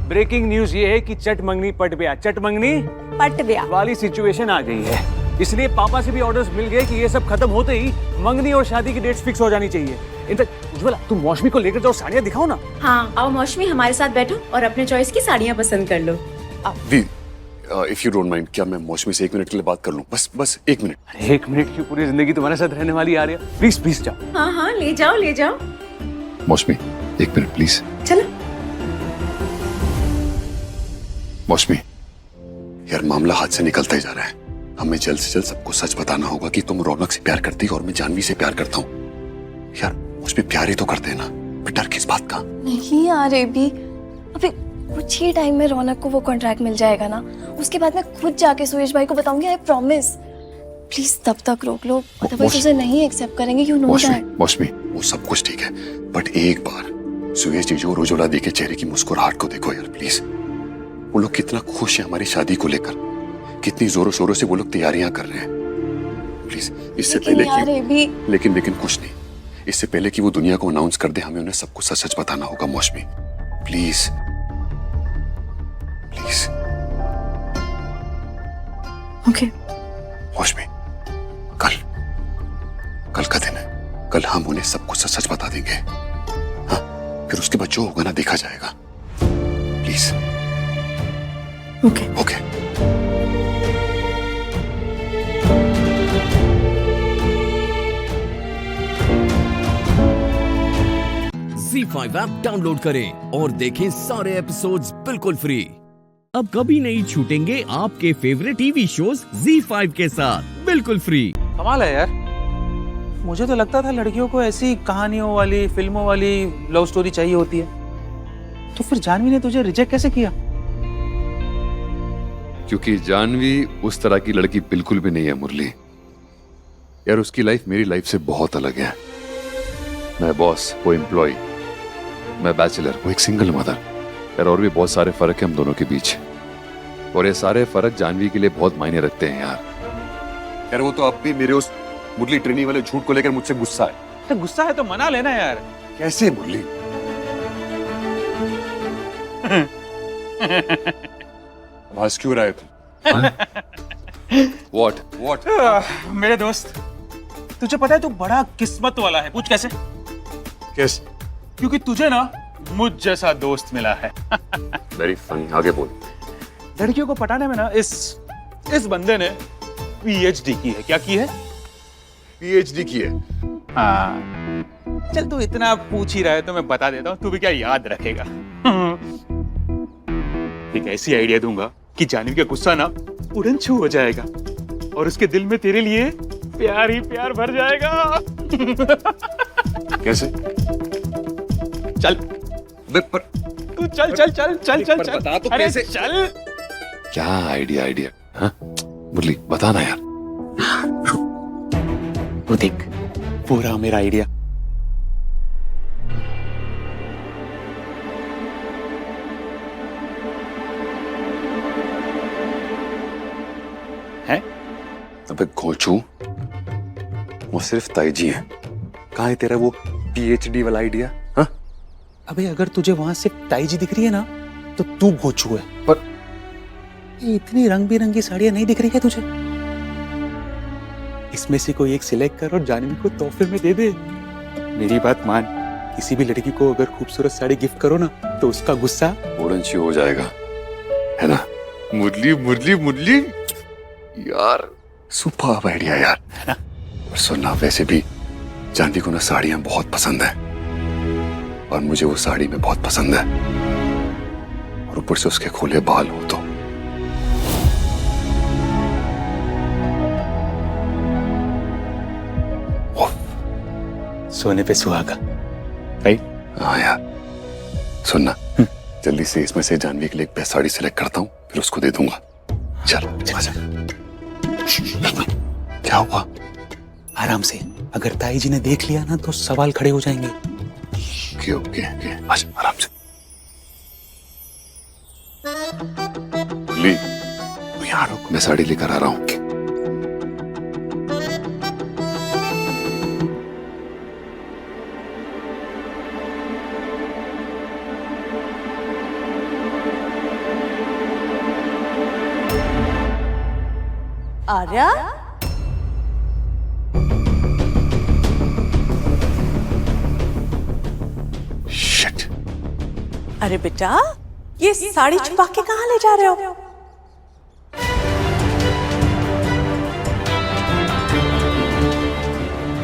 ब्रेकिंग न्यूज ये है कि चटमंगनी पट गया, चटमंगनी पट गया वाली सिचुएशन आ गई है। इसलिए पापा से भी ऑर्डर्स मिल गए कि ये सब खत्म होते ही मंगनी और शादी की डेट्स फिक्स हो जानी चाहिए। इनफैक्ट उज्ज्वला, तुम मौसमी को लेकर जाओ, साड़ियाँ दिखाओ ना। हाँ, आओ मौसमी, हमारे साथ बैठो और अपने चॉइस की साड़ियाँ पसंद कर लो। दी, इफ यू डोंट माइंड, क्या मैं मौसमी से 1 मिनट के लिए बात कर लूं? बस 1 मिनट। अरे 1 मिनट की पूरी जिंदगी तुम्हारे साथ रहने वाली आ रही है। प्लीज प्लीज जाओ। हाँ हाँ, ले जाओ ले जाओ। मौसमी, 1 मिनट प्लीज। चलो। मौसमी, यार मामला हाथ से निकलता ही जा रहा है। हमें जल्द से जल्द सबको सच बताना होगा कि तुम रौनक से प्यार करती हो और मैं जानवी से प्यार करता हूँ। यार उसमें प्यार ही तो करते हैं ना, डर किस बात का? नहीं यार, भी अभी कुछ ही टाइम में रौनक को वो कॉन्ट्रैक्ट मिल जाएगा ना, उसके बाद मैं खुद जाके सुयश भाई को बताऊंगी, आई प्रॉमिस। प्लीज तब तक रोक लो, अदरवाइज उसे नहीं एक्सेप्ट करेंगे, यू नो दैट। मौसमी, वो सब कुछ ठीक है, बट एक बार सुयश जीजू और उज्ज्वला दी के चेहरे की मुस्कुराहट को देखो यार प्लीज। वो लोग कितना खुश हैं हमारी शादी को लेकर, कितनी जोरों शोरों से वो लोग तैयारियां कर रहे हैं। प्लीज इससे पहले कि लेकिन कुछ नहीं, इससे पहले कि वो दुनिया को अनाउंस कर दे, हमें उन्हें सब कुछ सच बताना होगा मौसमी। Please please. ओके मौसमी, कल का दिन है, कल हम उन्हें सब कुछ सच बता देंगे। हाँ, फिर उसके बाद जो होगा ना देखा जाएगा। Please. Okay okay. ZEE5 app download करें और देखें सारे एपिसोड्स बिल्कुल फ्री। अब कभी नहीं छूटेंगे आपके फेवरेट टीवी शोज ZEE5 के साथ बिल्कुल फ्री। कमाल है यार, मुझे तो लगता था लड़कियों को ऐसी कहानियों वाली, फिल्मों वाली लव स्टोरी चाहिए होती है, तो फिर जानवी ने तुझे रिजेक्ट कैसे किया? क्योंकि जानवी उस तरह की लड़की बिल्कुल भी नहीं है मुरली। यार उसकी लाइफ मेरी लाइफ से बहुत अलग है। मैं बॉस, वो एम्प्लॉय, मैं बैचलर, वो एक सिंगल मदर। यार और भी बहुत सारे फर्क है हम दोनों के बीच, और ये सारे फर्क जानवी के लिए बहुत मायने रखते हैं यार। यार वो तो अब भी मेरे उस मुरली ट्रेनी वाले झूठ को लेकर मुझसे गुस्सा है। तो गुस्सा है तो मना लेना यार। कैसे मुरली? आवाज क्यों रहा है तुम? What? मेरे दोस्त, तुझे पता है तू बड़ा किस्मत वाला है। पूछ कैसे? कैसे? क्योंकि तुझे ना मुझ जैसा दोस्त मिला है। वेरी फनी, आगे बोल। लड़कियों को पटाने में ना इस बंदे ने PhD की है। क्या की है? PhD की है। हाँ चल तू इतना पूछ ही रहा है तो मैं बता देता हूँ, तू भी क्या याद रखेगा। एक ऐसी आइडिया दूंगा कि जानवी का गुस्सा ना उड़न छू हो जाएगा और उसके दिल में तेरे लिए प्यार ही प्यार भर जाएगा। कैसे? चल पर तू चल चल चल चल चल चल बता तो अरे कैसे? चल। क्या आइडिया? हाँ मुरली बताना यार। वो देख पूरा मेरा आइडिया। है? अबे घोचू, वो सिर्फ ताईजी है। कहाँ है तेरा वो PhD वाला आइडिया? हाँ? अबे अगर तुझे वहां सिर्फ ताईजी दिख रही है ना तो तू घोचू है। पर ये इतनी रंग बिरंगी साड़ियां नहीं दिख रही है तुझे? इसमें से कोई एक सिलेक्ट कर और जानवी को तोहफे में दे दे। मेरी बात मान, किसी भी लड़की को अगर खूबसूरत साड़ी गिफ्ट करो ना तो उसका गुस्सा उड़नछी हो जाएगा, है ना? मुरली मुरली मुरली यार, सुपर्ब आइडिया यार, है ना? और सुनना, वैसे भी जानवी को ना साड़ियां बहुत पसंद है और मुझे वो साड़ी में बहुत पसंद है, और ऊपर से उसके खुले बाल हो तो सोने पे सुहागा, राइट? हाँ यार, सुनना, जल्दी से इसमें से जानवी के लिए एक बेस्ट साड़ी सिलेक्ट करता हूँ, फिर उसको दे दूंगा। चल आजा। क्या हुआ? आराम से, अगर ताई जी ने देख लिया ना तो सवाल खड़े हो जाएंगे। ओके ओके ओके, आजा आराम से। मुरली, तू यहाँ रुक, मैं साड़ी लेकर आ रहा हूँ। आर्या, शिट। अरे बेटा, ये साड़ी छुपा के कहाँ ले जा रहे हो?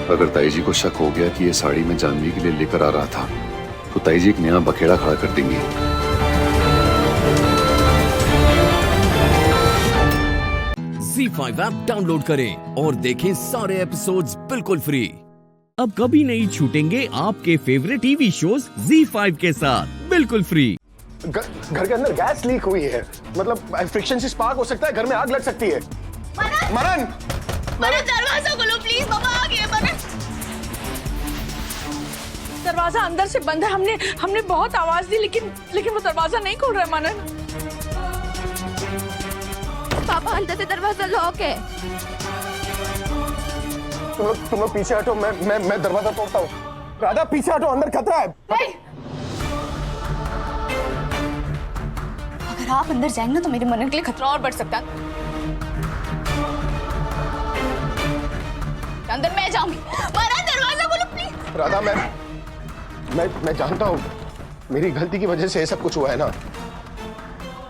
अगर ताईजी को शक हो गया कि ये साड़ी मैं जानवी के लिए लेकर आ रहा था, तो ताईजी एक नया बखेड़ा खड़ा कर देंगी। ZEE5 ऐप डाउनलोड करें और देखें सारे एपिसोड्स बिल्कुल फ्री। अब कभी नहीं छूटेंगे आपके फेवरेट टीवी शोज ZEE5 के साथ बिल्कुल फ्री। घर के अंदर गैस लीक हुई है, मतलब फ्रिक्शन से स्पार्क हो सकता है, घर में आग लग सकती है। मरन, दरवाजा खोलो प्लीज, मामा आ गए। दरवाजा अंदर से बंद है, हमने बहुत आवाज दी लेकिन वो दरवाजा नहीं खोल रहा है। मनन, पापा अंदर से दरवाजा लॉक है। तुम लोग पीछे हटो, मैं दरवाजा तोड़ता हूँ। राधा पीछे हटो, अंदर खतरा है। अगर आप अंदर जाएंगे ना तो मेरे मनन के लिए खतरा और बढ़ सकता है। अंदर मैं जाऊंगी। मनन, दरवाजा खोलो प्लीज। राधा, मैं जानता हूँ मेरी गलती की वजह से ये सब कुछ हुआ है ना।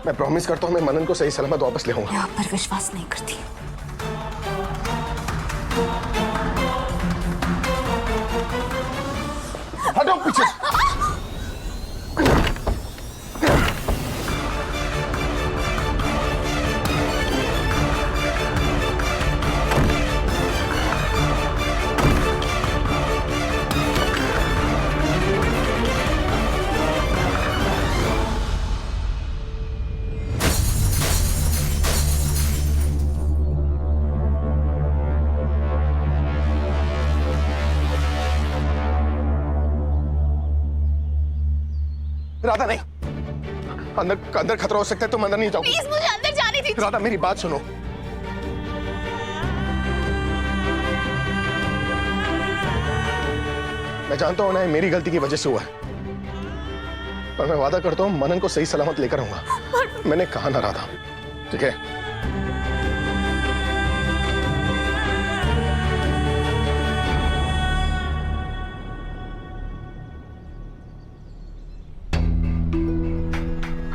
मैं प्रॉमिस करता हूँ मैं मनन को सही सलामत वापस ले आऊंगा। मैं आप पर विश्वास नहीं करती। हटो पीछे। राधा नहीं, अंदर खतरा हो सकता है, तुम अंदर नहीं जाओ। प्लीज मुझे अंदर जाने दीजिए। राधा मेरी बात सुनो। मैं जानता हूं ना मेरी गलती की वजह से हुआ है, पर मैं वादा करता हूं मनन को सही सलामत लेकर आऊंगा। मैंने कहा ना राधा, ठीक है?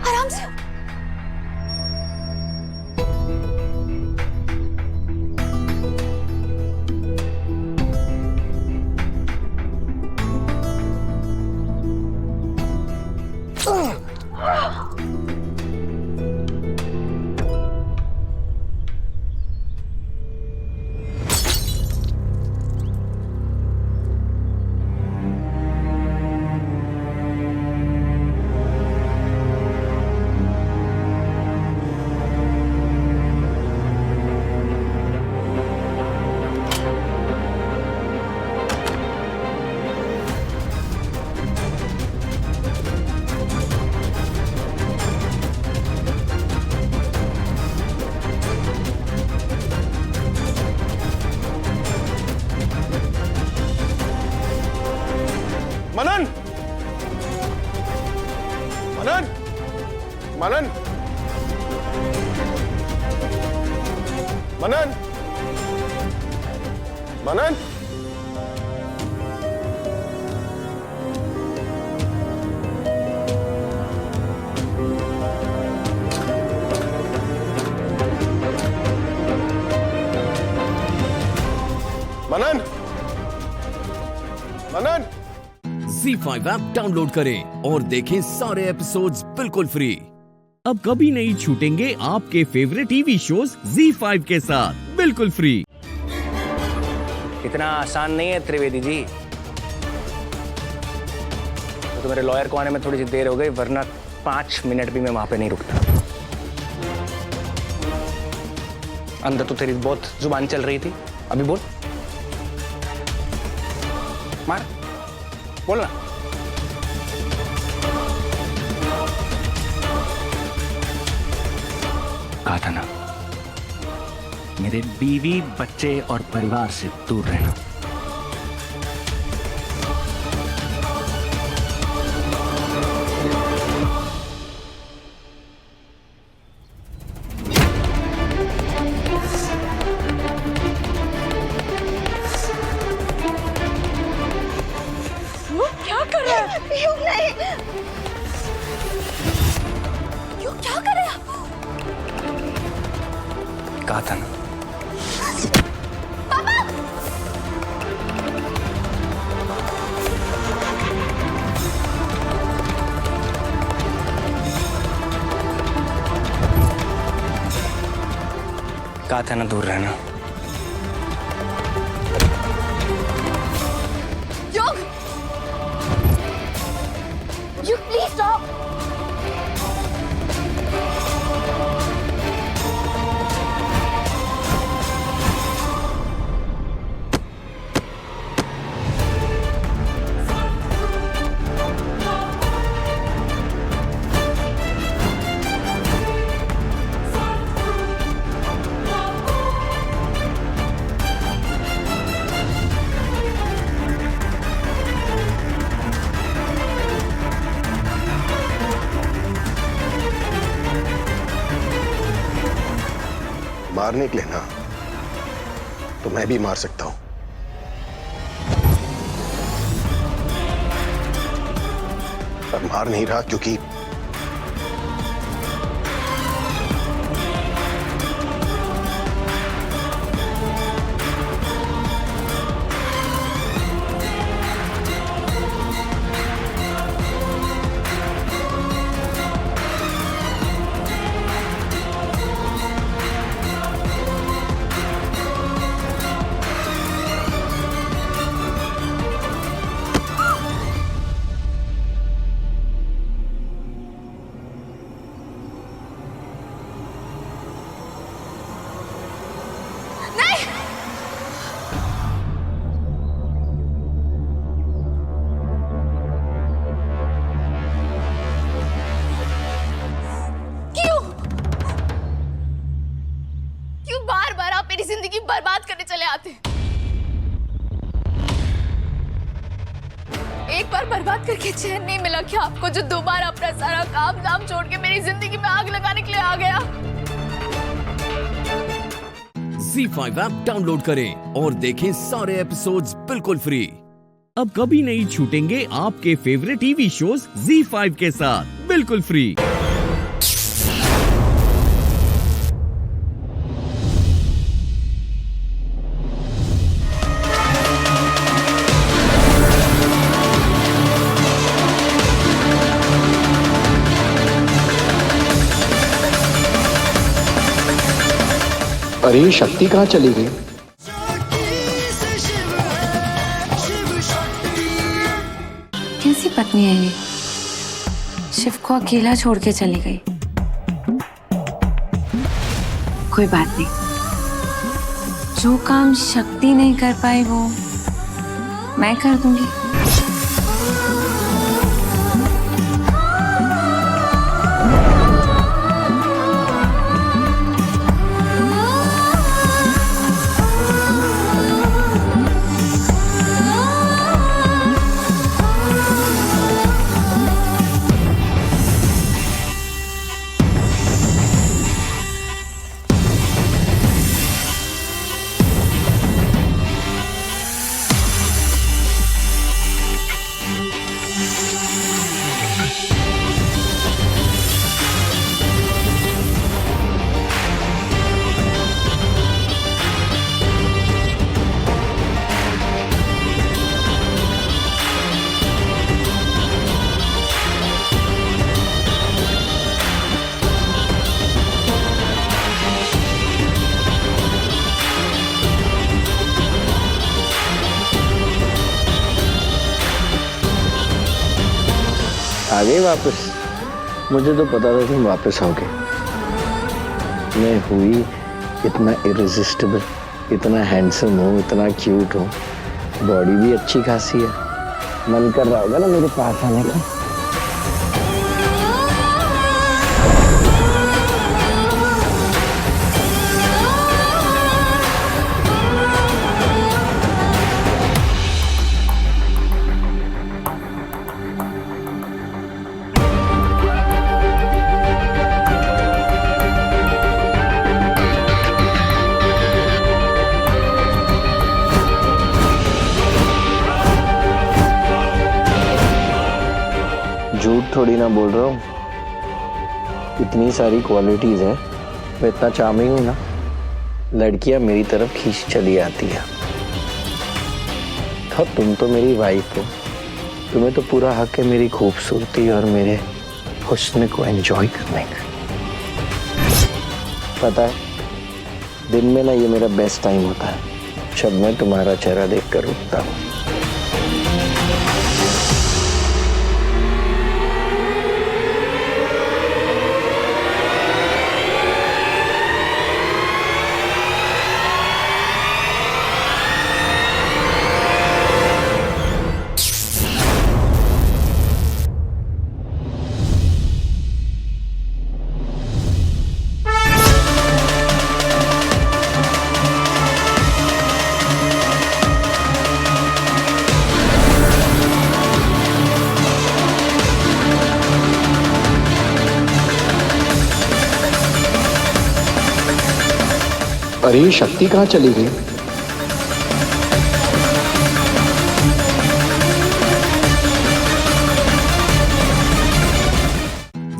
आराम से। मनन, मनन, मनन, मनन, मनन, मनन, मनन। ZEE5 ऐप डाउनलोड करें और देखें सारे एपिसोड्स बिल्कुल फ्री। अब कभी नहीं छूटेंगे आपके फेवरेट टीवी शोज ZEE5 के साथ बिल्कुल फ्री। इतना आसान नहीं है त्रिवेदी जी। तो मेरे लॉयर को आने में थोड़ी सी देर हो गई, वरना 5 मिनट भी मैं वहां पे नहीं रुकता। अंदर तो तेरी बहुत जुबान चल रही थी, अभी बोल, मार, बोल ना। कहा था ना, मेरे बीवी, बच्चे और परिवार से दूर रहना। क्या कर रहा है? युग नहीं, युग क्या कर रहा है? कहा था ना। कहा था ना दूर रहना। युग, युग प्लीज स्टॉप। मारने के लिए ना तो मैं भी मार सकता हूं, पर मार नहीं रहा क्योंकि जिंदगी बर्बाद करने चले आते हैं। एक बार बर्बाद करके चैन नहीं मिला क्या आपको, जो दोबारा अपना सारा काम धाम छोड़ के मेरी जिंदगी में आग लगाने के लिए आ गया? ZEE5 ऐप डाउनलोड करें और देखें सारे एपिसोड्स बिल्कुल फ्री। अब कभी नहीं छूटेंगे आपके फेवरेट टीवी शोज ZEE5 के साथ बिल्कुल फ्री। अरे ये शक्ति कहाँ चली गई? कैसी पत्नी है ये, शिव को अकेला छोड़ के चली गई। कोई बात नहीं, जो काम शक्ति नहीं कर पाई वो मैं कर दूंगी। आ गई वापस? मुझे तो पता था तुम वापस आओगे। मैं हुई इतना इरेजिस्टिबल, इतना हैंडसम हूँ, इतना क्यूट हूँ, बॉडी भी अच्छी खासी है, मन कर रहा होगा ना मेरे पास आने का। झूठ थोड़ी ना बोल रहा हूँ, इतनी सारी क्वालिटीज है, मैं इतना चार्मिंग हूँ ना, लड़कियां मेरी तरफ खींच चली आती है। तो तुम तो मेरी वाइफ हो, तुम्हें तो पूरा हक है मेरी खूबसूरती और मेरे हुस्न को एंजॉय करने का। पता है दिन में ना ये मेरा बेस्ट टाइम होता है, जब मैं तुम्हारा चेहरा देखकर उठता हूँ। अरे ये शक्ति कहाँ चली गई?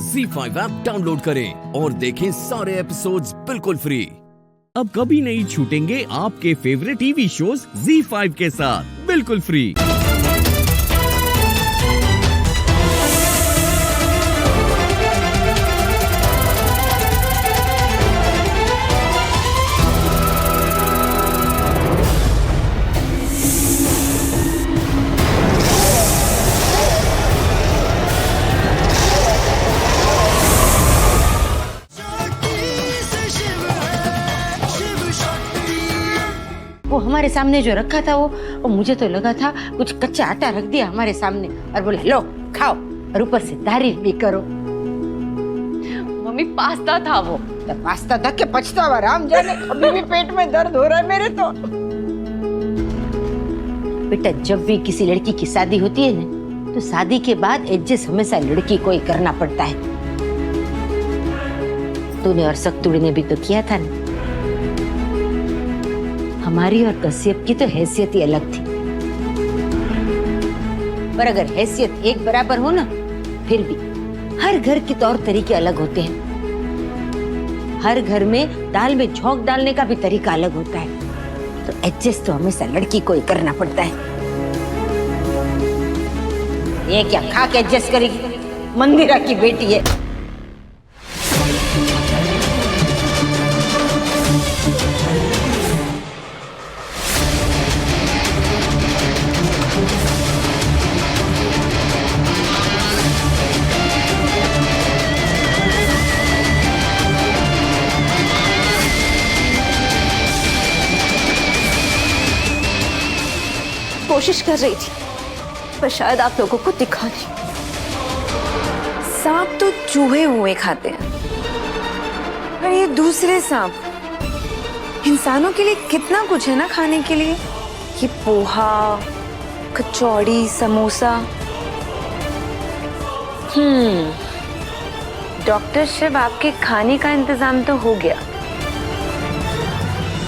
ZEE5 ऐप डाउनलोड करें और देखें सारे एपिसोड्स बिल्कुल फ्री। अब कभी नहीं छूटेंगे आपके फेवरेट टीवी शोज ZEE5 के साथ बिल्कुल फ्री। वो हमारे सामने जो रखा था वो मुझे तो लगा था कुछ कच्चा आटा रख दिया हमारे सामने और बोला लो खाओ और ऊपर से तारीफ भी करो। मम्मी पास्ता था वो। तो पास्ता था कि पछतावा राम जाने, अभी भी पेट में दर्द हो रहा है मेरे तो। बेटा जब भी किसी लड़की की शादी होती है ना, तो शादी के बाद एडजस्ट हमेशा लड़की को ही करना पड़ता है। तूने और सक्तुड़ी ने भी तो किया था ना। हमारी और कश्यप की तो हैसियत ही अलग थी, पर अगर हैसियत एक बराबर हो ना, फिर भी हर घर के तौर तरीके अलग होते हैं। हर घर में दाल में झोंक डालने का भी तरीका अलग होता है, तो एडजस्ट तो हमेशा लड़की को ही करना पड़ता है। ये क्या खा के एडजस्ट करेगी? मंदिरा की बेटी है। कोशिश कर रही थी, पर शायद आप लोगों को दिखा नहीं। सांप तो चूहे हुए खाते हैं, पर ये दूसरे सांप इंसानों के लिए कितना कुछ है ना खाने के लिए। ये पोहा, कचौड़ी, समोसा। डॉक्टर शिव, आपके खाने का इंतजाम तो हो गया,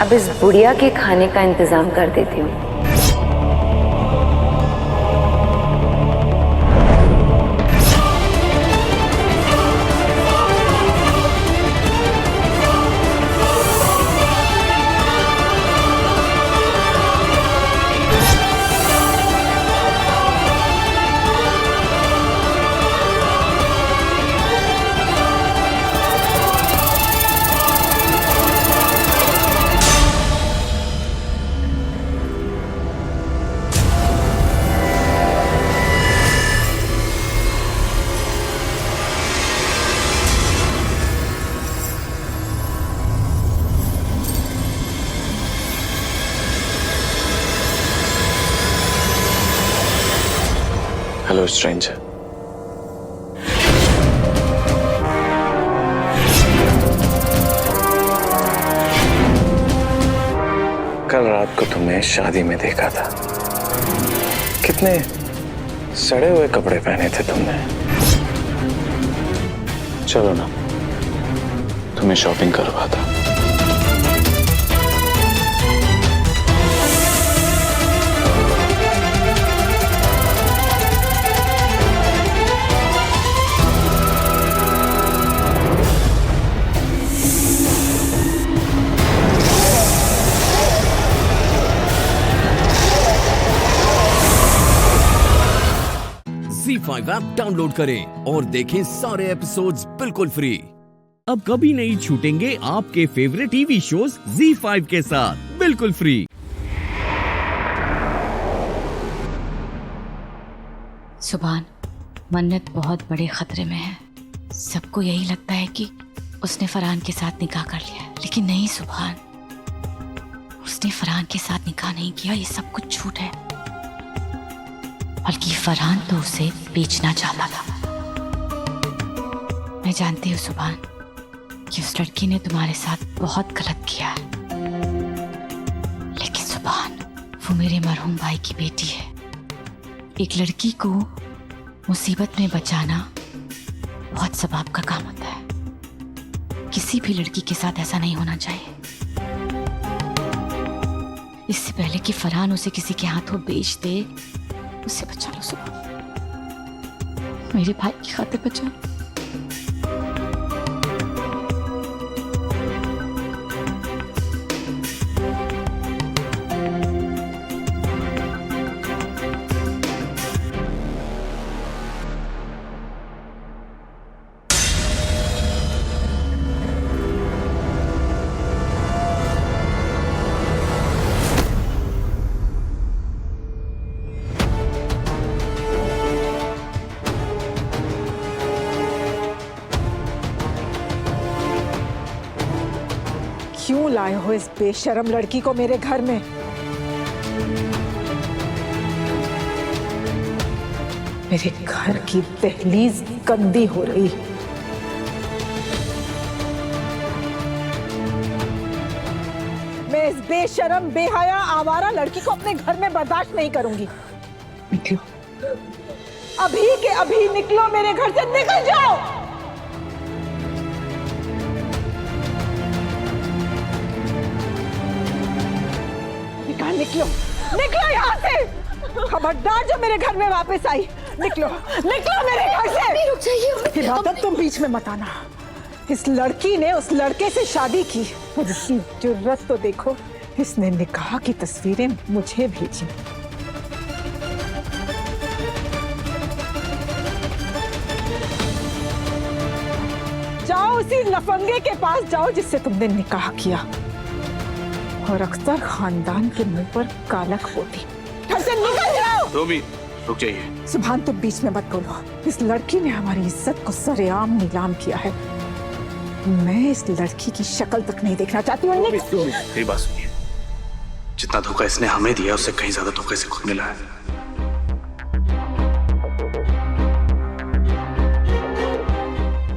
अब इस बुढ़िया के खाने का इंतजाम कर देती हूँ। Hello stranger. कल रात को तुम्हें शादी में देखा था, कितने सड़े हुए कपड़े पहने थे तुमने। चलो ना, तुम्हें शॉपिंग करवाता। ZEE5 ऐप डाउनलोड करें और देखें सारे एपिसोड्स बिल्कुल फ्री। अब कभी नहीं छूटेंगे आपके फेवरेट टीवी शोज ZEE5 के साथ बिल्कुल फ्री। सुभान, मन्नत बहुत बड़े खतरे में है। सबको यही लगता है कि उसने फरहान के साथ निकाह कर लिया है, लेकिन नहीं सुभान, उसने फरहान के साथ निकाह नहीं किया। ये सब कुछ झूठ है, बल्कि फरहान तो उसे बेचना चाहता था। मैं जानती हूँ सुभान कि उस लड़की ने तुम्हारे साथ बहुत गलत किया है, लेकिन सुभान, वो मेरे मरहूम भाई की बेटी है। एक लड़की को मुसीबत में बचाना बहुत सवाब का काम होता है। किसी भी लड़की के साथ ऐसा नहीं होना चाहिए। इससे पहले कि फरहान उसे किसी के हाथों बेच दे, उसे बचा लो सुभान, मेरे भाई की खातिर बचा लो। क्यों लाए हो इस बेशरम लड़की को मेरे घर में? मेरे घर की दहलीज गंदी हो रही। मैं इस बेशरम बेहया आवारा लड़की को अपने घर में बर्दाश्त नहीं करूंगी। निकलो, अभी के अभी निकलो मेरे घर से, निकल जाओ। निकलो, निकलो यहाँ से। खबरदार जो मेरे घर में वापस आई, निकलो, निकलो मेरे घर से। रुक जाइए, इबादत तुम बीच में मत आना। इस लड़की ने उस लड़के से शादी की और इसकी जुर्रत तो देखो, इसने निकाह की तस्वीरें मुझे भेजी। जाओ उसी लफंगे के पास जाओ जिससे तुमने निकाह किया, और अख्तर खानदान के मुंह पर कालक होती। घर से निकल जाओ। रोमी, रुक जाइए। सुभान, तुम बीच में मत बोलो। इस लड़की ने हमारी इज्जत को सरेआम नीलाम किया है। मैं इस लड़की की शक्ल तक नहीं देखना चाहती हूँ। मेरी बात सुनिए, जितना धोखा इसने हमें दिया उससे कहीं ज्यादा धोखा इसे खुद मिला है।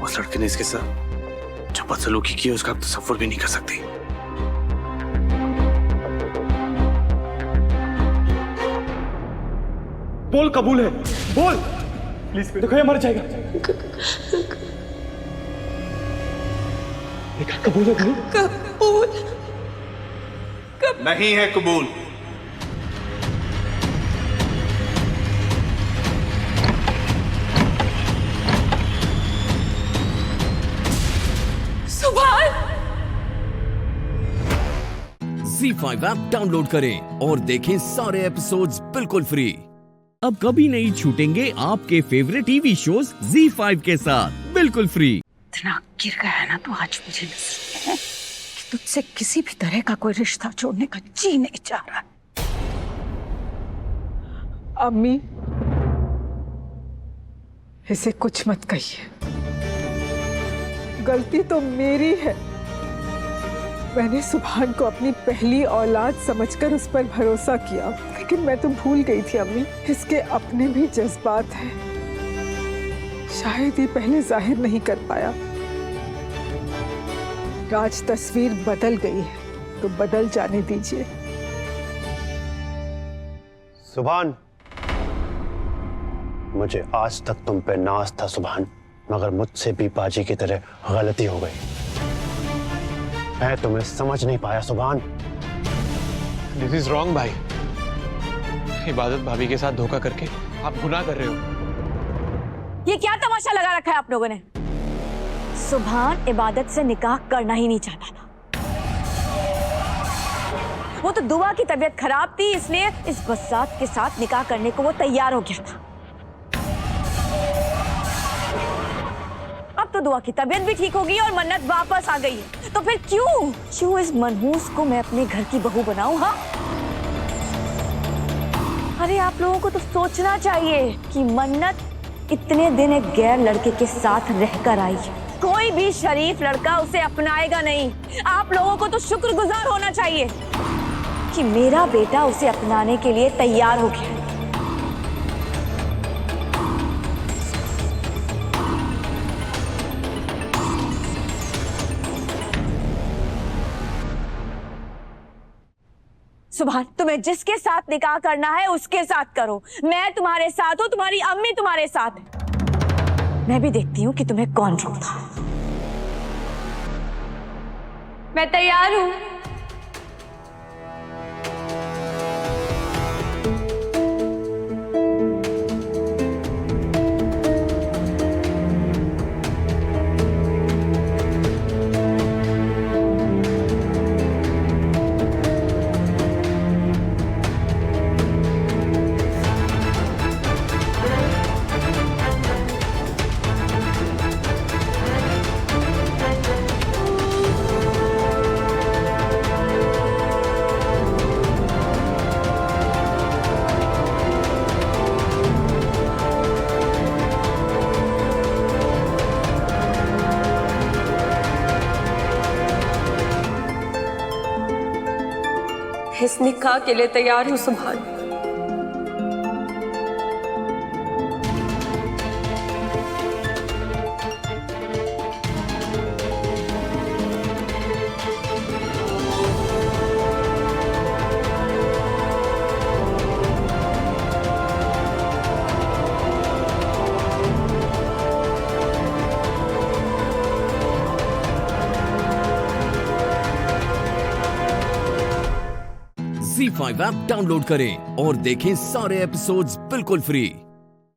उस लड़के ने इसके साथ जो बदसलूकी की उसका आप तसव्वुर भी नहीं कर सकती। बोल, कबूल है, बोल प्लीज। देखो ये मर जाएगा। बेटा कबूल है? कबूल नहीं है कबूल। सुभान, ZEE5 ऐप डाउनलोड करें और देखें सारे एपिसोड्स बिल्कुल फ्री। अब कभी नहीं छूटेंगे आपके फेवरेट टीवी शोज ZEE5 के साथ बिल्कुल फ्री। इतना गिर गया है ना तो आज मुझे नजर है कि तुझसे किसी भी तरह का कोई रिश्ता जोड़ने का जी नहीं चाह रहा। अम्मी, इसे कुछ मत कहिए, गलती तो मेरी है। मैंने सुभान को अपनी पहली औलाद समझकर उस पर भरोसा किया, लेकिन मैं तो भूल गई थी अम्मी, इसके अपने भी जज्बात हैं। शायद ये पहले जाहिर नहीं कर पाया। राज तस्वीर बदल गई है तो बदल जाने दीजिए। सुभान, मुझे आज तक तुम पे नाज था सुभान, मगर मुझसे भी बाजी की तरह गलती हो गई। मैं तुम्हें समझ नहीं पाया सुभान। दिस इज रॉन्ग भाई। इबादत भाभी के साथ धोखा करके आप गुनाह कर रहे हो। ये क्या तमाशा लगा रखा है आप लोगों ने? सुभान इबादत से निकाह करना ही नहीं चाहता था। वो तो दुआ की तबीयत खराब थी, इसलिए इस बसात के साथ निकाह करने को वो तैयार हो गया था। अब तो दुआ की तबीयत भी ठीक हो गई और मन्नत वापस आ गई है, तो फिर क्यों इस मनहूस को मैं अपने घर की बहू बनाऊं? हाँ, अरे आप लोगों को तो सोचना चाहिए कि मन्नत इतने दिन एक गैर लड़के के साथ रहकर आई है। कोई भी शरीफ लड़का उसे अपनाएगा नहीं। आप लोगों को तो शुक्रगुजार होना चाहिए कि मेरा बेटा उसे अपनाने के लिए तैयार हो गया। सुभान, तुम्हें जिसके साथ निकाह करना है उसके साथ करो। मैं तुम्हारे साथ हूँ, तुम्हारी अम्मी तुम्हारे साथ है। मैं भी देखती हूँ कि तुम्हें कौन रोकता है। मैं तैयार हूँ। इस निकाह के लिए तैयार हूँ सुभान। ZEE5 ऐप डाउनलोड करें और देखें सारे एपिसोड्स बिल्कुल फ्री।